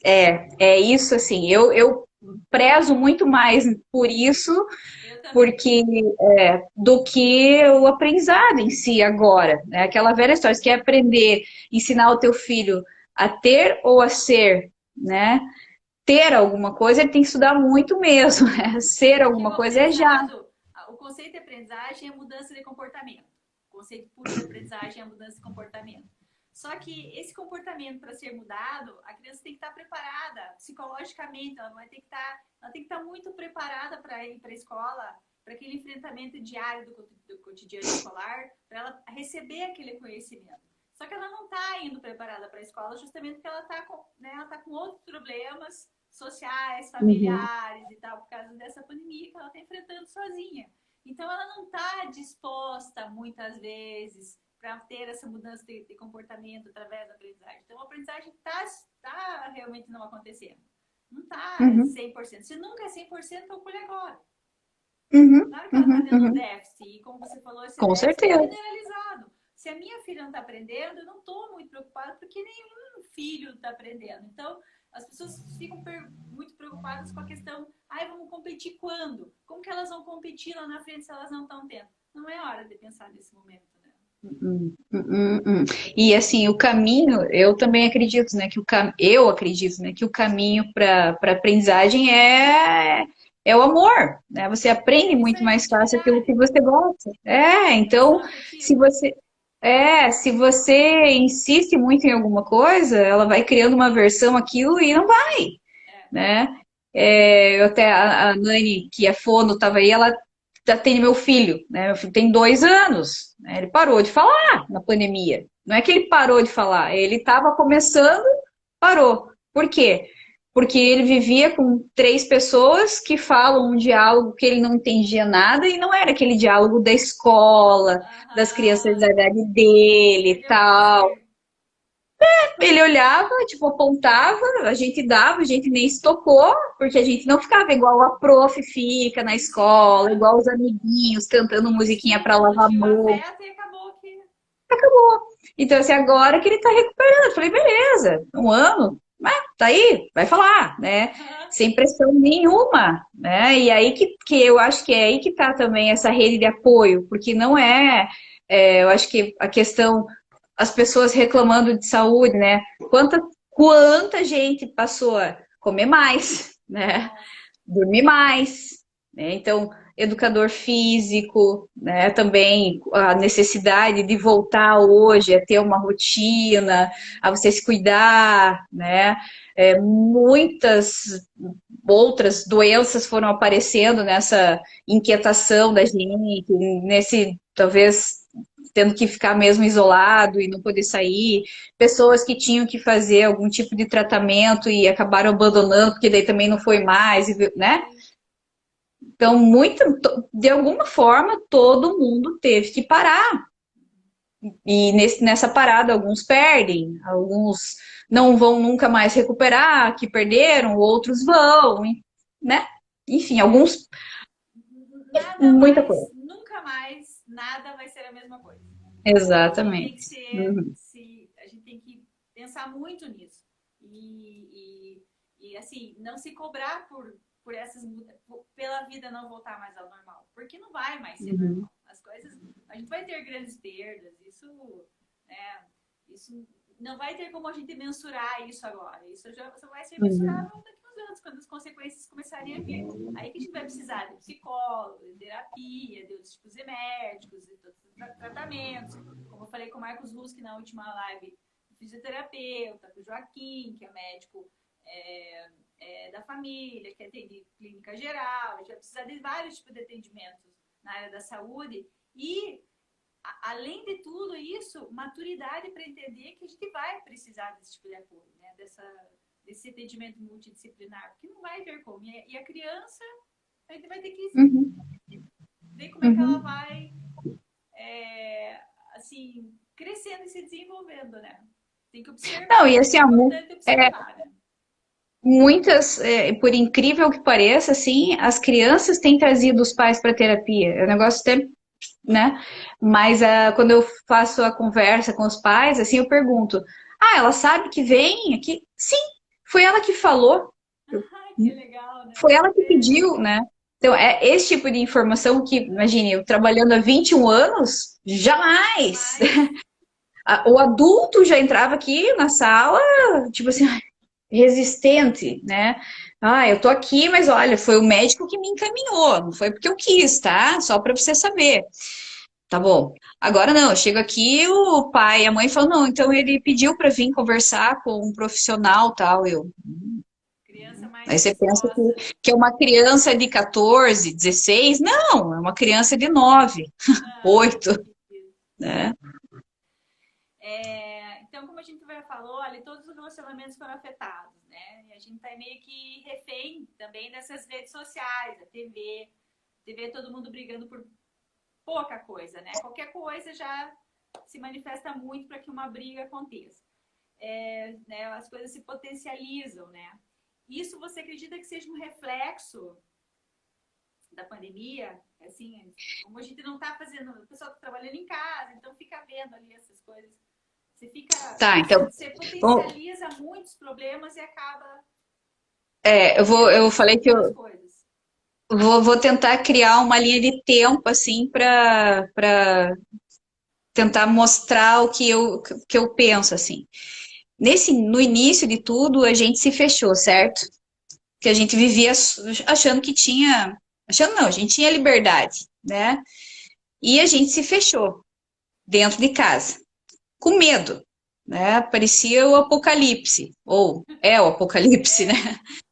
É isso, assim, eu prezo muito mais por isso Eu também. porque do que o aprendizado em si agora, né? Aquela velha história, você quer aprender, ensinar o teu filho a ter ou a ser, né? Ter alguma coisa, ele tem que estudar muito mesmo, né? Ser Porque o alguma coisa é já. aprendizado, o conceito de aprendizagem é mudança de comportamento. O conceito puro de aprendizagem é mudança de comportamento. Só que esse comportamento, para ser mudado, a criança tem que estar preparada psicologicamente, ela vai ter que estar, ela tem que estar muito preparada para ir para a escola, para aquele enfrentamento diário do cotidiano escolar, para ela receber aquele conhecimento. Só que ela não está indo preparada para a escola justamente porque ela está com, né, ela tá com outros problemas sociais, Uhum, familiares e tal, por causa dessa pandemia que ela está enfrentando sozinha. Então, ela não está disposta, muitas vezes, para ter essa mudança de comportamento através da aprendizagem. Então, a aprendizagem está realmente não acontecendo. Não está uhum, 100%. Se nunca é 100%, calcule agora. uhum, Claro que ela está uhum, tendo um uhum. déficit, e como você falou, esse Com déficit é certeza. generalizado. Se a minha filha não está aprendendo, eu não estou muito preocupada, porque nenhum filho está aprendendo. Então, as pessoas ficam muito preocupadas com a questão, ai, vamos competir quando? Como que elas vão competir lá na frente se elas não estão tendo? Não é hora de pensar nesse momento, né? E assim, o caminho, eu também acredito, né, que eu acredito, né, que o caminho para aprendizagem é o amor, né? Você aprende É isso muito aí, mais fácil aquilo que intimidade, você gosta. conexão Então, se afetiva. você se você insiste muito em alguma coisa, ela vai criando uma versão aquilo e não vai, É. né? Eu até a Nani, que é fono, estava aí, ela atende meu filho, né? Meu filho tem 2 anos, né? Ele parou de falar na pandemia. Não é que ele parou de falar, ele estava começando, parou. Por quê? Porque ele vivia com 3 pessoas que falam um diálogo que ele não entendia nada e não era aquele diálogo da escola, das crianças da Aham. idade dele e Perdeu o tal. prazer. Ele olhava, tipo, apontava, a gente dava, a gente nem se tocou, porque a gente não Sim, ficava igual a prof fica na sim, sim. escola, Aham. igual os amiguinhos cantando Tinha o musiquinha para estímulo, lavar tinha o mão. afeto e acabou que. Então, assim, agora que ele tá recuperando, eu falei, beleza, 1 ano, tá aí, vai falar, né? Aham. Sem pressão nenhuma, né? E aí que eu acho que é aí que tá também essa rede de apoio, porque não eu acho que a questão as pessoas reclamando de saúde, né? Quanta gente passou a comer mais, né? Nossa. Dormir mais, né? Então, educador físico, né? Também a necessidade de voltar hoje a ter uma rotina, a você se cuidar, né? Muitas outras doenças foram aparecendo nessa inquietação da gente, nesse talvez tendo que ficar mesmo isolado e não poder sair, pessoas que tinham que fazer algum tipo de tratamento e acabaram abandonando, porque daí também não foi mais, né? Sim. Então, de alguma forma, todo mundo teve que parar. E nessa parada, alguns perdem, alguns não vão nunca mais recuperar, que perderam, outros vão, né? Enfim, É. alguns, Nada muita mais, coisa. nunca mais, nada vai ser a mesma coisa. A gente tem que Exatamente. ser, Uhum, a gente tem que pensar muito nisso. E assim, não se cobrar por pela vida não voltar mais ao normal. Porque não vai mais ser uhum, normal. As coisas, a gente vai ter grandes perdas, né, isso não vai ter como a gente mensurar isso agora. Isso já só vai ser uhum, mensurável daqui a uns anos, quando as consequências começarem a vir. Aí que a gente vai precisar de psicólogo, de terapia, de outros tipos de médicos, de todos os tratamentos. Como eu falei com o Marcos Ruski na última live, fisioterapeuta, com o Joaquim, que é médico da família, que atende clínica geral. A gente vai precisar de vários tipos de atendimentos na área da saúde. E, além de tudo isso, maturidade para entender que a gente vai precisar desse tipo de apoio, né? Desse atendimento multidisciplinar, porque não vai ter como. E a criança, a gente vai ter que uhum, ver como é que ela uhum. vai, assim, crescendo e se desenvolvendo, né? Tem que Não, observar, e é muito assim, importante observar, né? muitas, por incrível que pareça, assim, as crianças têm trazido os pais para terapia. É um negócio até, né? Mas quando eu faço a conversa com os pais, assim, eu pergunto: ah, ela sabe que vem aqui? Sim, foi ela que falou, Ah, que legal, né? foi ela que É, pediu, né? Então, é esse tipo de informação que, imagine, eu trabalhando há 21 anos, jamais! jamais. O adulto já entrava aqui na sala, tipo assim, resistente, né? Ah, eu tô aqui, mas olha, foi o médico que me encaminhou, não foi porque eu quis, tá? Só para você saber. Tá bom. Agora não, eu chego aqui, o pai e a mãe falam, não, então ele pediu para vir conversar com um profissional, tal, eu. Criança mais Aí você pensa disposta. que é uma criança de 14, 16, não, é uma criança de 9, Não, 8, né? então, como a gente já falou, ali todos os relacionamentos foram afetados, né? E a gente tá meio que refém também dessas redes sociais, a TV todo mundo brigando por pouca coisa, né? Qualquer coisa já se manifesta muito para que uma briga aconteça. Né, as coisas se potencializam, né? Isso você acredita que seja um reflexo da pandemia? Assim, como a gente não está fazendo, o pessoal está trabalhando em casa, então fica vendo ali essas coisas. Você fica, Tá, então, você bom, potencializa muitos problemas e acaba eu vendo falei que algumas eu coisas. vou tentar criar uma linha de tempo, assim, para tentar mostrar que eu penso, assim. No início de tudo, a gente se fechou, certo? Que a gente vivia achando que tinha. Achando não, a gente tinha liberdade, né? E a gente se fechou dentro de casa, com medo, né? Parecia o apocalipse, ou é o apocalipse, né? É,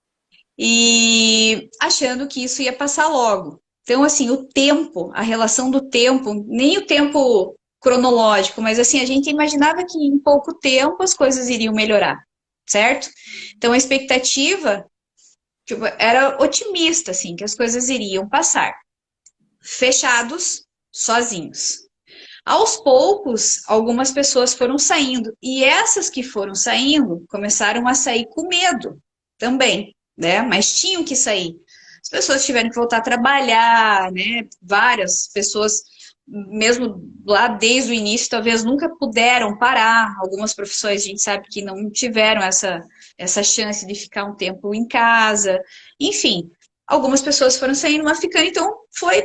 E achando que isso ia passar logo. Então, assim, o tempo, a relação do tempo, nem o tempo cronológico, mas assim, a gente imaginava que em pouco tempo as coisas iriam melhorar, certo? Então, a expectativa, tipo, era otimista, assim, que as coisas iriam passar. Fechados, sozinhos. Aos poucos, algumas pessoas foram saindo, e essas que foram saindo começaram a sair com medo também, né? Mas tinham que sair. As pessoas tiveram que voltar a trabalhar, né? Várias pessoas, mesmo lá desde o início, talvez nunca puderam parar. Algumas profissões a gente sabe que não tiveram essa chance de ficar um tempo em casa. Enfim, algumas pessoas foram saindo, mas ficando, então foi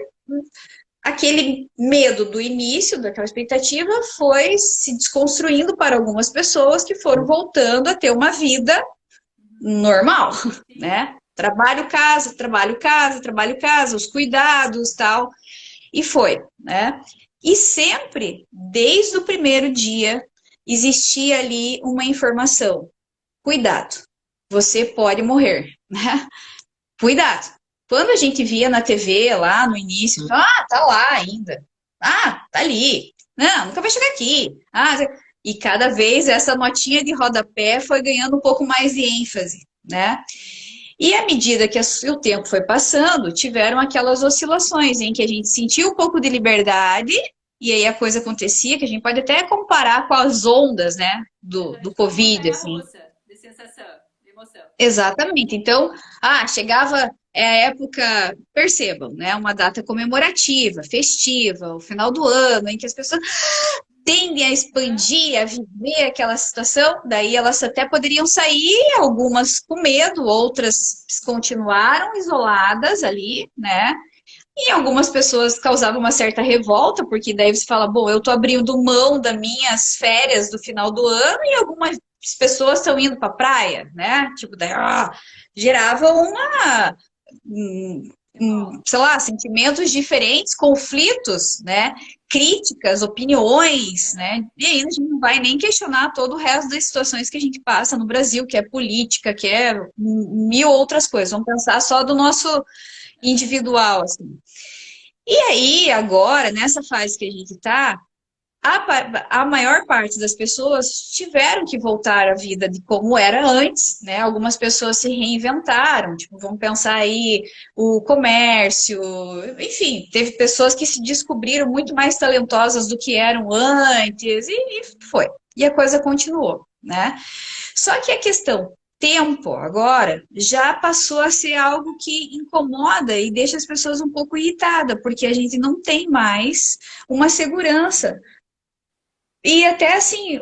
aquele medo do início, daquela expectativa, foi se desconstruindo para algumas pessoas que foram voltando a ter uma vida normal, sim. né? Trabalho, casa, trabalho, casa, trabalho, casa, os cuidados, tal, e foi, né? E sempre, desde o primeiro dia, existia ali uma informação: cuidado, você pode morrer, né? Cuidado. Quando a gente via na TV lá no início, tá lá ainda. Ah, tá ali. Não, nunca vai chegar aqui. Ah, e cada vez essa notinha de rodapé foi ganhando um pouco mais de ênfase, né? E à medida que o tempo foi passando, tiveram aquelas oscilações em que a gente sentia um pouco de liberdade e aí a coisa acontecia, que a gente pode até comparar com as ondas, né, do Tipo uma Covid, montanha assim. russa de sensação, de emoção. Exatamente. Então, chegava a época, percebam, né? Uma data comemorativa, festiva, o final do ano, em que as pessoas tendem a Uhum. expandir, a viver aquela situação, daí elas até poderiam sair, algumas com medo, outras continuaram isoladas ali, né? E algumas pessoas causavam uma certa revolta, porque daí você fala, bom, eu tô abrindo mão das minhas férias do final do ano e algumas pessoas estão indo para a praia, né? Tipo, daí, gerava Revolta. sei lá, sentimentos diferentes, conflitos, né? Críticas, opiniões, né? Uhum. E aí a gente não vai nem questionar todo o resto das situações que a gente passa no Brasil, que é política, que é mil outras coisas. Vamos pensar só do nosso Uhum. individual, assim. E aí, agora, nessa fase que a gente está, a maior parte das pessoas tiveram que voltar à vida de como era antes, né? Algumas pessoas se reinventaram, tipo, vamos pensar aí o comércio, enfim, teve pessoas que se descobriram muito mais talentosas do que eram antes, e foi. E a coisa continuou, né? Só que a questão tempo agora já passou a ser algo que incomoda e deixa as pessoas um pouco irritadas, porque a gente não tem mais uma segurança. E até assim,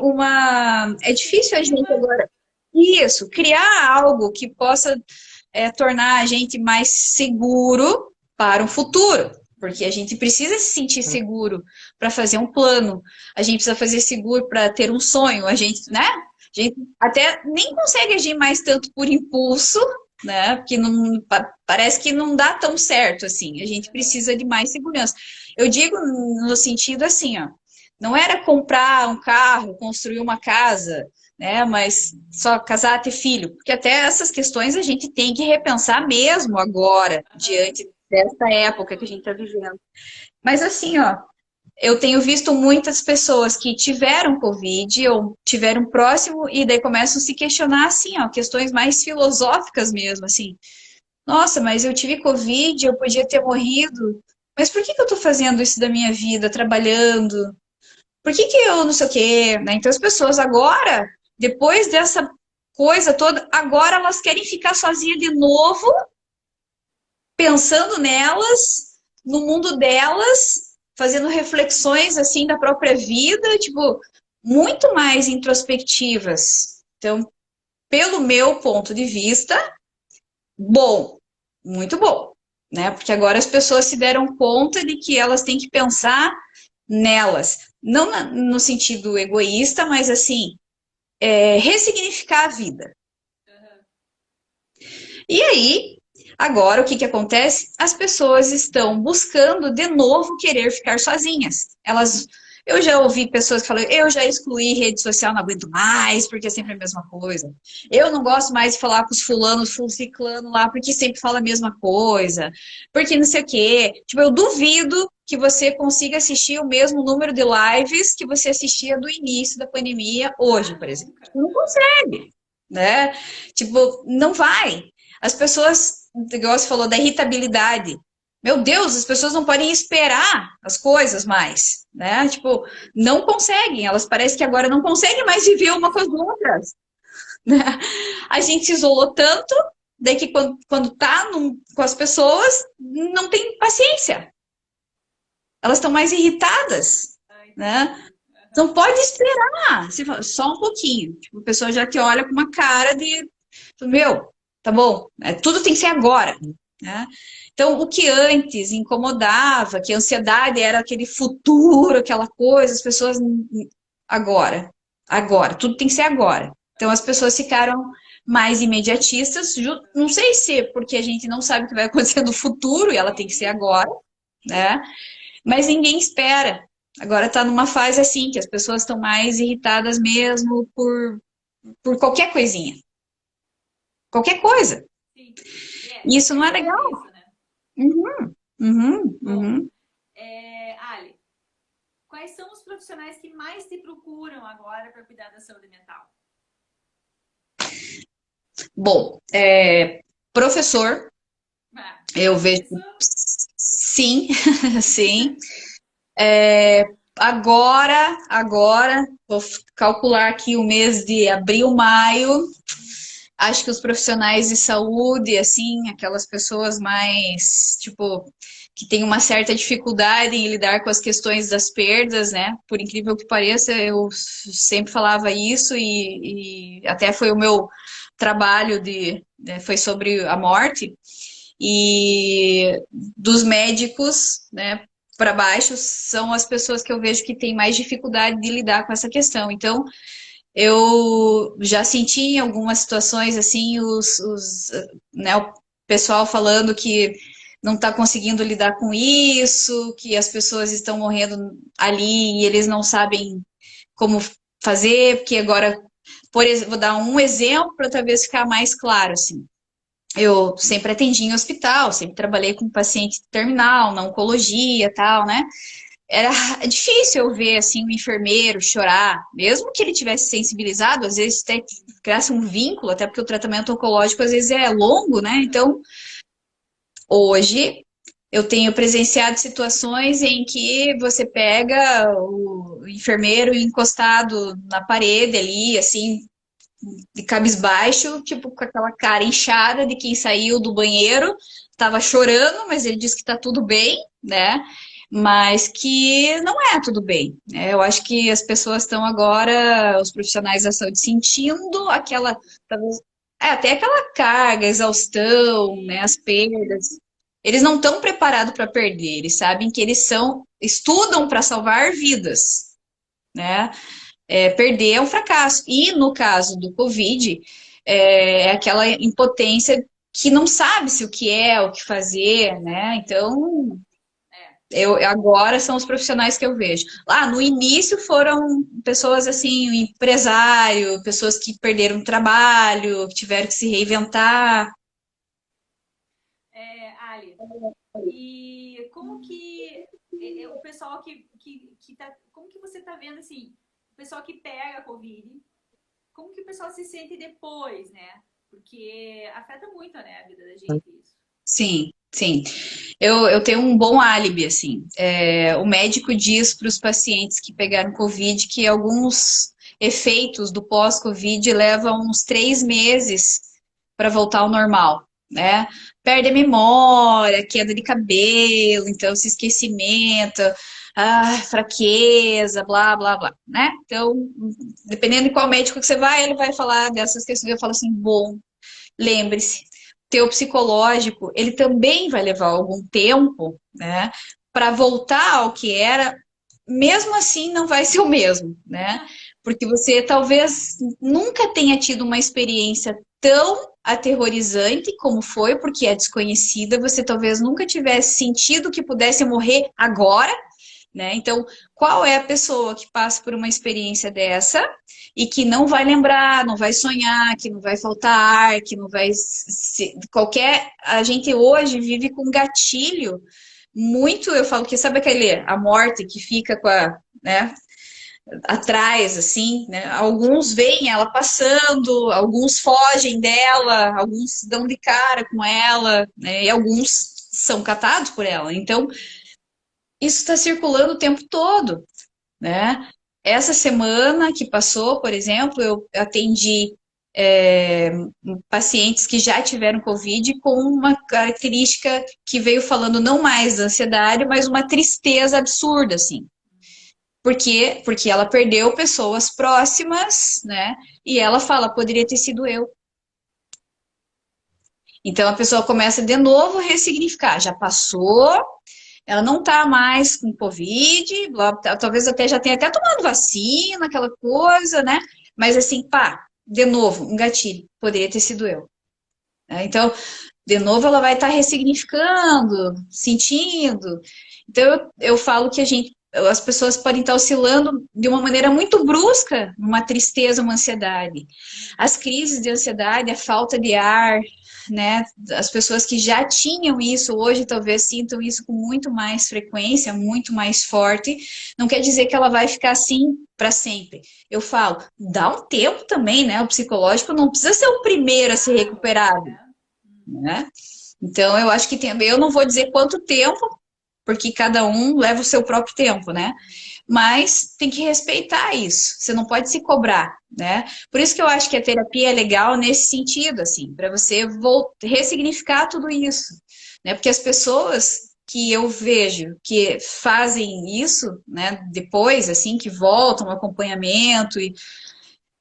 é difícil a gente Perspectiva. agora isso, criar algo que possa tornar a gente mais seguro para o futuro. Porque a gente precisa se sentir seguro para fazer um plano, a gente precisa fazer seguro para ter um sonho, a gente, né? Uhum. A gente até nem consegue agir mais tanto por impulso, né? Porque não, parece que não dá tão certo assim. A gente precisa de mais segurança. Eu digo no sentido assim, ó, não era comprar um carro, construir uma casa, né? Mas só casar, ter filho, porque até essas questões a gente tem que repensar mesmo agora, Aham. diante dessa Sem época que a gente está dúvida. vivendo. Mas assim, ó, eu tenho visto muitas pessoas que tiveram Covid ou tiveram próximo e daí começam a se questionar assim, ó, questões mais filosóficas mesmo, assim. Nossa, mas eu tive Covid, eu podia ter morrido. Mas por que que eu tô fazendo isso da minha vida, trabalhando? Por que que eu não sei o quê, né? Então as pessoas agora, depois dessa coisa toda, agora elas querem ficar sozinhas de novo, pensando nelas, no mundo delas, fazendo reflexões assim da própria vida, tipo, muito mais introspectivas. Então, pelo meu ponto de vista, bom, muito bom, né? Porque agora as pessoas se deram conta de que elas têm que pensar nelas, não no sentido egoísta, mas assim, ressignificar a vida. Aham. E aí, agora o que que acontece? As pessoas estão buscando de novo querer ficar sozinhas. Eu já ouvi pessoas que falam, eu já excluí rede social, não aguento mais, porque é sempre a mesma coisa. Eu não gosto mais de falar com os fulanos, ciclano lá, porque sempre fala a mesma coisa. Porque não sei o quê. Tipo, eu duvido que você consiga assistir o mesmo número de lives que você assistia do início da pandemia hoje, Ah, por exemplo. nunca. Não Aham. consegue, né? Tipo, não vai. As pessoas, igual você falou, da irritabilidade. Meu Deus, as pessoas não podem esperar as coisas mais, né? Tipo, não conseguem. Elas parecem que agora não conseguem mais viver uma com as outras, né? A gente se isolou tanto, daí que quando tá com as pessoas, não tem paciência. Elas estão mais irritadas, Ah, né? entendi. Não Aham. pode esperar. Você fala, só um pouquinho. Tipo, a pessoa já te olha com uma cara de, meu, tá bom, tudo tem que ser agora, né? Então, o que antes incomodava, que a ansiedade era aquele futuro, aquela coisa, as pessoas agora, agora, tudo tem que ser agora. Então, as Aham. pessoas ficaram mais imediatistas, não sei se porque a gente não sabe o que vai acontecer no futuro e ela tem que ser Sim. agora, né? Mas ninguém espera. Agora está numa fase assim, que as pessoas estão mais irritadas mesmo por qualquer coisinha. Qualquer coisa. Sim. E Eu isso não é percebo legal. isso, né? Uhum, uhum, Bom, uhum. Ali, quais são os profissionais que mais te procuram agora para cuidar da saúde mental? Bom, professor, Ah, eu vejo isso. sim, sim. Agora, vou calcular aqui o mês de abril, maio. Acho que os profissionais de saúde, assim, aquelas pessoas mais, tipo, que têm uma certa dificuldade em lidar com as questões das perdas, né? Por incrível que pareça, eu sempre falava isso e até foi o meu trabalho foi sobre a morte e dos médicos, né? Para baixo são as pessoas que eu vejo que têm mais dificuldade de lidar com essa questão. Então, eu já senti em algumas situações assim né, o pessoal falando que não está conseguindo lidar com isso, que as pessoas estão morrendo ali e eles não sabem como fazer, porque agora, vou dar um exemplo para talvez ficar mais claro assim. Eu sempre atendi em hospital, sempre trabalhei com paciente terminal, na oncologia, tal, né? Era difícil eu ver assim um enfermeiro chorar, mesmo que ele tivesse sensibilizado, às vezes até criasse um vínculo, até porque o tratamento oncológico às vezes é longo, né? Aham. Então, hoje eu tenho presenciado situações em que você pega o enfermeiro encostado na parede ali, assim, de cabisbaixo, tipo com aquela cara inchada de quem saiu do banheiro, estava chorando, mas ele disse que está tudo bem, né? Mas que não é tudo bem, né? Eu acho que as pessoas estão agora, os profissionais da saúde, sentindo aquela, talvez, até aquela carga, exaustão, né? As Sim. perdas. Eles não estão preparados para perder, eles sabem que eles estudam para salvar vidas, né? perder é um fracasso. E no caso do Covid, é aquela impotência que não sabe se o que é, o que fazer, né? Então, É. agora são os profissionais que eu vejo. Lá no início foram pessoas assim, o empresário, pessoas que perderam o trabalho, que tiveram que se reinventar. Ali, e como que o pessoal que tá, como que você tá vendo assim, o pessoal que pega a Covid, como que o pessoal se sente depois, né? Porque afeta muito, né, a vida da gente isso. Sim, sim. Eu tenho um bom álibi, assim. O médico diz para os pacientes que pegaram Covid que alguns efeitos do pós-Covid levam uns 3 meses para voltar ao normal, né? Perde a memória, queda de cabelo, então esse esquecimento, fraqueza, blá, blá, blá, né? Então, dependendo de qual médico que você vai, ele vai falar dessas questões. Eu falo assim, bom, lembre-se, teu psicológico, ele também vai levar algum tempo, né, para voltar ao que era, mesmo assim não vai ser o mesmo, né? Porque você talvez nunca tenha tido uma experiência tão aterrorizante como foi, porque é desconhecida, você talvez nunca tivesse sentido que pudesse morrer agora, né? Então, qual é a pessoa que passa por uma experiência dessa e que não vai lembrar, não vai sonhar, que não vai faltar ar, que não vai qualquer. A gente hoje vive com gatilho muito. Eu falo que sabe aquele a morte que fica com a, né? Atrás, assim, né? Alguns veem ela passando, alguns fogem dela, alguns dão de cara com ela, né? E alguns são catados por ela. Então, isso está circulando o tempo todo, né? Essa semana que passou, por exemplo, eu atendi é, pacientes que já tiveram Covid com uma característica que veio falando não mais da ansiedade, mas uma tristeza absurda, assim. Por quê? Porque ela perdeu pessoas próximas, né? E ela fala, poderia ter sido eu. Então a pessoa começa de novo a ressignificar. Já passou, ela não tá mais com Covid, talvez até já tenha até tomado vacina, aquela coisa, né? Mas assim, pá, de novo, um gatilho. Poderia ter sido eu. Né? Então, de novo, ela vai estar ressignificando, sentindo. Então, eu falo que as pessoas podem estar oscilando de uma maneira muito brusca, uma tristeza, uma ansiedade. As crises de ansiedade, a falta de ar, né? As pessoas que já tinham isso hoje talvez sintam isso com muito mais frequência, muito mais forte. Não quer dizer que ela vai ficar assim para sempre. Eu falo, dá um tempo também, né? O psicológico não precisa ser o primeiro a ser Claro, recuperado, né? né? Então, eu acho que tem, eu não vou dizer quanto tempo, porque cada um leva o seu próprio tempo, né? Mas tem que respeitar isso. Você não pode se cobrar, né? Por isso que eu acho que a terapia é legal nesse sentido, assim, para você ressignificar tudo isso, né? Porque as pessoas que eu vejo que fazem isso, né, depois, assim, que voltam, acompanhamento, e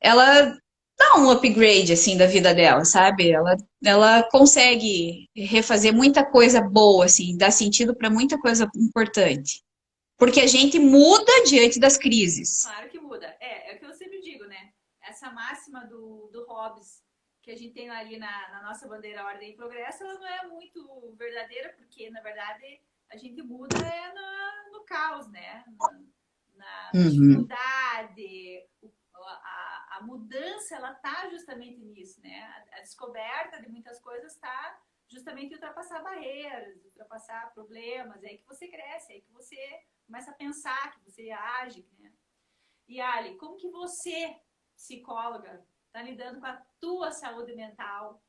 ela dá um upgrade, assim, da vida dela, sabe? Ela consegue refazer muita coisa boa, assim, dá sentido para muita coisa importante. Porque a gente muda diante das crises. Claro que muda. É o que eu sempre digo, né? Essa máxima do Hobbes que a gente tem ali na nossa bandeira Ordem e Progresso, ela não é muito verdadeira, porque, na verdade, a gente muda no caos, né? Na Uhum. dificuldade. A mudança, ela tá justamente nisso, né? A descoberta de muitas coisas está justamente em ultrapassar barreiras, ultrapassar problemas. É aí que você cresce, é aí que você começa a pensar, que você age, né? E Ali, como que você, psicóloga, está lidando com a tua saúde mental?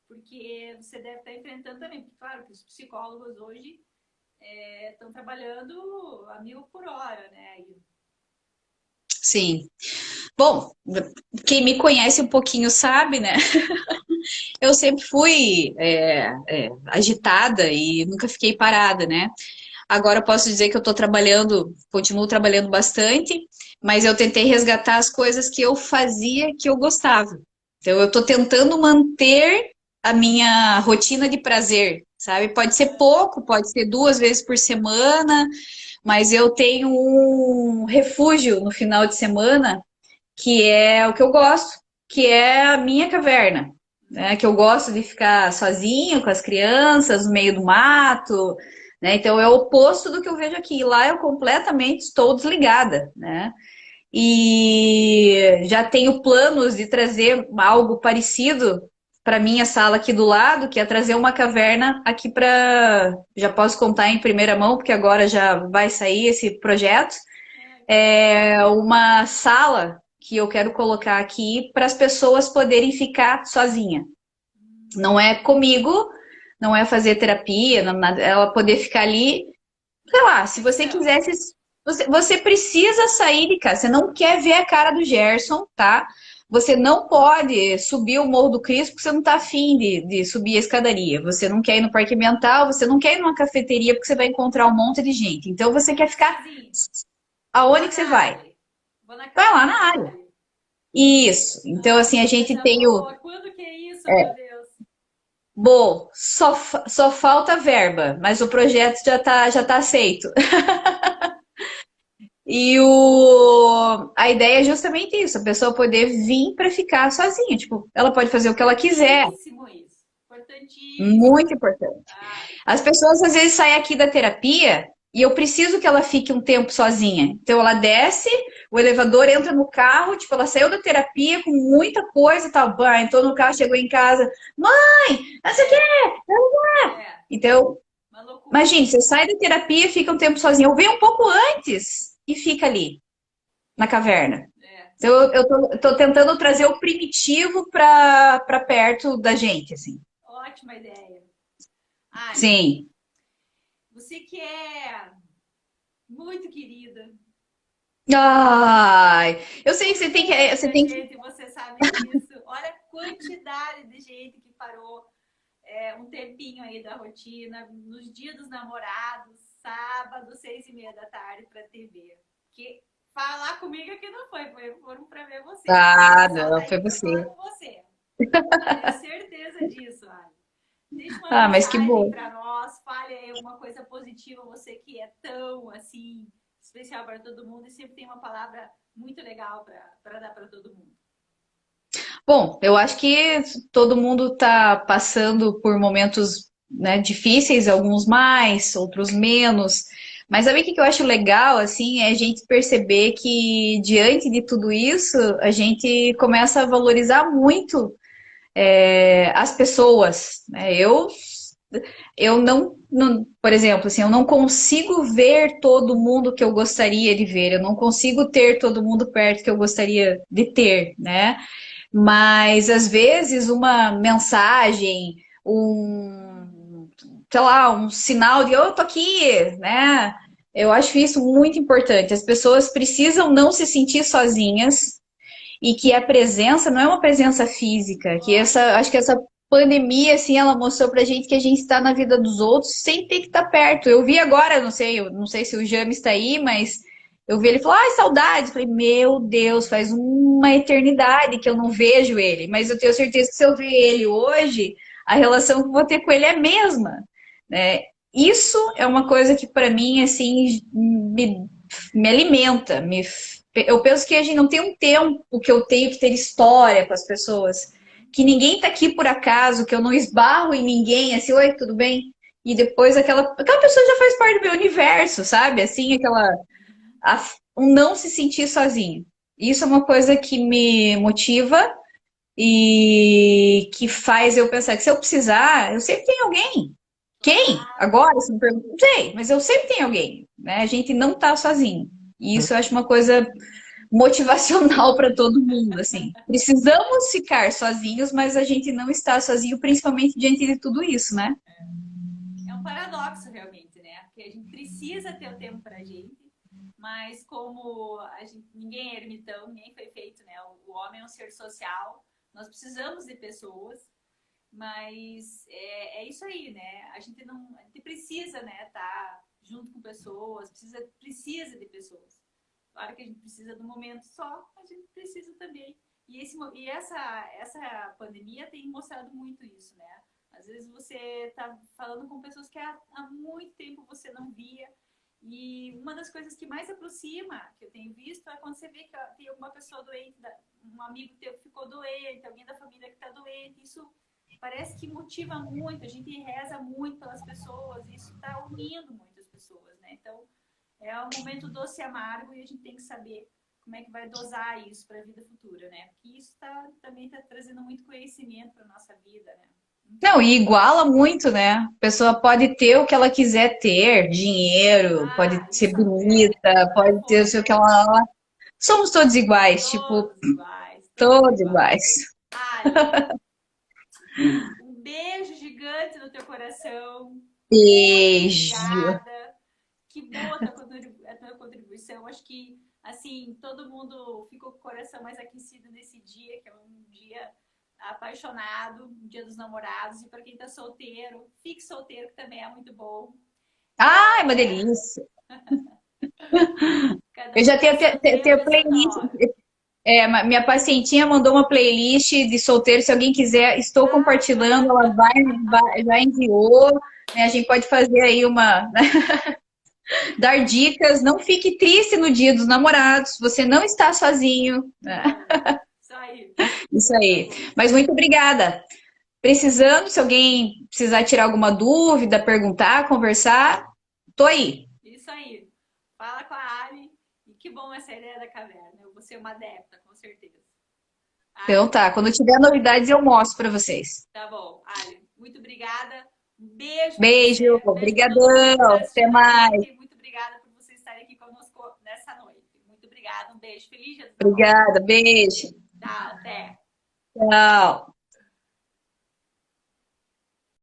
Porque você deve estar enfrentando também, porque claro que os psicólogos hoje estão trabalhando a 1000 por hora, né? Sim. Bom, quem me conhece um pouquinho sabe, né? Eu sempre fui agitada e nunca fiquei parada, né? Agora eu posso dizer que eu estou trabalhando, continuo trabalhando bastante, mas eu tentei resgatar as coisas que eu fazia que eu gostava. Então eu estou tentando manter a minha rotina de prazer, sabe? Pode ser pouco, pode ser 2 vezes por semana, mas eu tenho um refúgio no final de semana que é o que eu gosto, que é a minha caverna, né? Que eu gosto de ficar sozinho com as crianças, no meio do mato, né? Então é o oposto do que eu vejo aqui. Lá eu completamente estou desligada, né? E já tenho planos de trazer algo parecido para minha sala aqui do lado, que é trazer uma caverna aqui para. Já posso contar em primeira mão, porque agora já vai sair esse projeto. Ai, que legal. É uma sala que eu quero colocar aqui para as pessoas poderem ficar sozinha. Não é comigo, não é fazer terapia, não, nada, ela poder ficar ali, sei lá, se você Reflexão. quisesse, você precisa sair de casa. Você não quer ver a cara do Gerson, tá? Você não pode subir o Morro do Cristo porque você não tá afim de subir a escadaria. Você não quer ir no Parque Ambiental, você não quer ir numa cafeteria porque você vai encontrar um monte de gente. Então você quer ficar Sozinho. aonde Lá que na você vai? árvore. Vou na Vai lá caverna na da área. árvore. Isso. Então, Ai, assim, a que gente coisa tem o. boa. Quando que é isso, meu Deus? Bom, só falta verba, mas o projeto já tá aceito. A ideia é justamente isso, a pessoa poder vir para ficar sozinha. Tipo, ela pode fazer o que ela quiser. Importantíssimo isso. Importantíssimo. Muito importante. Ai, As pessoas às vezes saem aqui da terapia e eu preciso que ela fique um tempo sozinha. Então ela desce, o elevador entra no carro, tipo, ela saiu da terapia com muita coisa e tal. Bah, entrou no carro, chegou em casa, mãe, não sei o quê. é, é. Então, Uma loucura. imagine, você sai da terapia e fica um tempo sozinha. Eu venho um pouco antes e fica ali, na caverna. É. Então, eu tô tentando trazer o primitivo para perto da gente, assim. Ótima ideia. Ali, Sim. você que é muito querida, Ai, eu sei que por você tem que, você muita tem que. gente, você sabe disso. Olha a quantidade de gente que parou um tempinho aí da rotina, nos dias dos namorados, sábado, 6:30 da tarde, para TV. Que falar comigo aqui não foram para ver você. Eu sei que o Ah, pessoal tá não, foi aí para falar você. com você. Tenho certeza disso, Ana. Deixe uma Ah, mas que mensagem bom. para nós, fale aí alguma coisa positiva, você que é tão assim especial para todo mundo e sempre tem uma palavra muito legal para dar para todo mundo. Bom, eu acho que todo mundo está passando por momentos, né, difíceis, alguns mais, outros menos. Mas sabe o que que eu acho legal, assim, é a gente perceber que diante de tudo isso, a gente começa a valorizar muito as pessoas, né? Eu não, por exemplo, assim, eu não consigo ver todo mundo que eu gostaria de ver, eu não consigo ter todo mundo perto que eu gostaria de ter, né? Mas às vezes uma mensagem, sei lá, um sinal de eu tô aqui, né? Eu acho isso muito importante. As pessoas precisam não se sentir sozinhas e que a presença não é uma presença física, que acho que Ótimo. essa pandemia, assim, ela mostrou pra gente que a gente está na vida dos outros sem ter que estar perto. Eu vi agora, eu não sei se o James está aí, mas eu vi ele falar, ai, saudade. Eu falei, meu Deus, faz uma eternidade que eu não vejo ele, mas eu tenho certeza que se eu ver ele hoje, a relação que eu vou ter com ele é a mesma, né? Isso é uma coisa que para mim, assim, me alimenta, eu penso que a gente não tem um tempo que eu tenho que ter história com as pessoas. Que ninguém tá aqui por acaso, que eu não esbarro em ninguém, assim, oi, tudo bem? E depois aquela pessoa já faz parte do meu universo, sabe? Assim, um não se sentir sozinho. Isso é uma coisa que me motiva e que faz eu pensar que se eu precisar, eu sempre tenho alguém. Quem? Claro. Agora, se me pergunta, não sei, mas eu sempre tenho alguém, né? A gente não tá sozinho. E isso eu acho uma coisa motivacional para todo mundo, assim. Precisamos ficar sozinhos, mas a gente não está sozinho, principalmente diante de tudo isso, né? É um paradoxo realmente, né? Porque a gente precisa ter o tempo pra gente, mas como ninguém é ermitão, ninguém foi feito, né? O homem é um ser social, nós precisamos de pessoas, mas é isso aí, né? A gente precisa, né? Tá junto com pessoas, precisa de pessoas. Claro que a gente precisa do momento só, a gente precisa também. Essa pandemia tem mostrado muito isso, né? Às vezes você está falando com pessoas que há muito tempo você não via E uma das coisas que mais aproxima, que eu tenho visto, é quando você vê que tem alguma pessoa doente, um amigo teu que ficou doente, alguém da família que está doente. Isso parece que motiva muito, a gente reza muito pelas pessoas, e isso está unindo muitas pessoas, né? Então, é um momento doce e amargo e a gente tem que saber como é que vai dosar isso para a vida futura, né? Porque isso também está trazendo muito conhecimento para nossa vida, né? Não, e iguala muito, né? A pessoa pode ter o que ela quiser ter, dinheiro, pode Ah, ser isso é bonita, outra pode ter o fonte seu que aí. ela. Somos todos iguais, tipo, Todos iguais, todos todos iguais. iguais. Ali, um beijo gigante no teu coração. Muito Beijo. obrigada. Que boa a tua contribuição. Acho que, assim, todo mundo ficou com o coração mais aquecido nesse dia, que é um dia apaixonado, um dia dos namorados. E para quem está solteiro, fique solteiro, que também é muito bom. Ah, é uma É, delícia. cada Eu um já tem o tenho, seu tempo tenho e a sua playlist. hora. Minha pacientinha mandou uma playlist de solteiro. Se alguém quiser, estou compartilhando. Ela já enviou. Né? A gente pode fazer aí uma. Dar dicas. Não fique triste no dia dos namorados. Você não está sozinho. Não, isso aí. Isso Tá aí. bom. Mas muito obrigada. Precisando, se alguém precisar tirar alguma dúvida, perguntar, conversar, tô aí. Isso aí. Fala com a Ali. E que bom essa ideia da caverna. Eu vou ser uma adepta, com certeza. Então Ali, tá, quando tiver novidades eu mostro para vocês. tá bom. Ali, muito obrigada. Um beijo para Beijo, você. Um beijo para todo mundo que está obrigadão, até assistindo a mais. gente. Muito obrigada por você estarem aqui conosco nessa noite. Muito obrigada. Um beijo. Feliz Dia dos Namorados. Obrigada, beijo. Tchau, até. Tchau.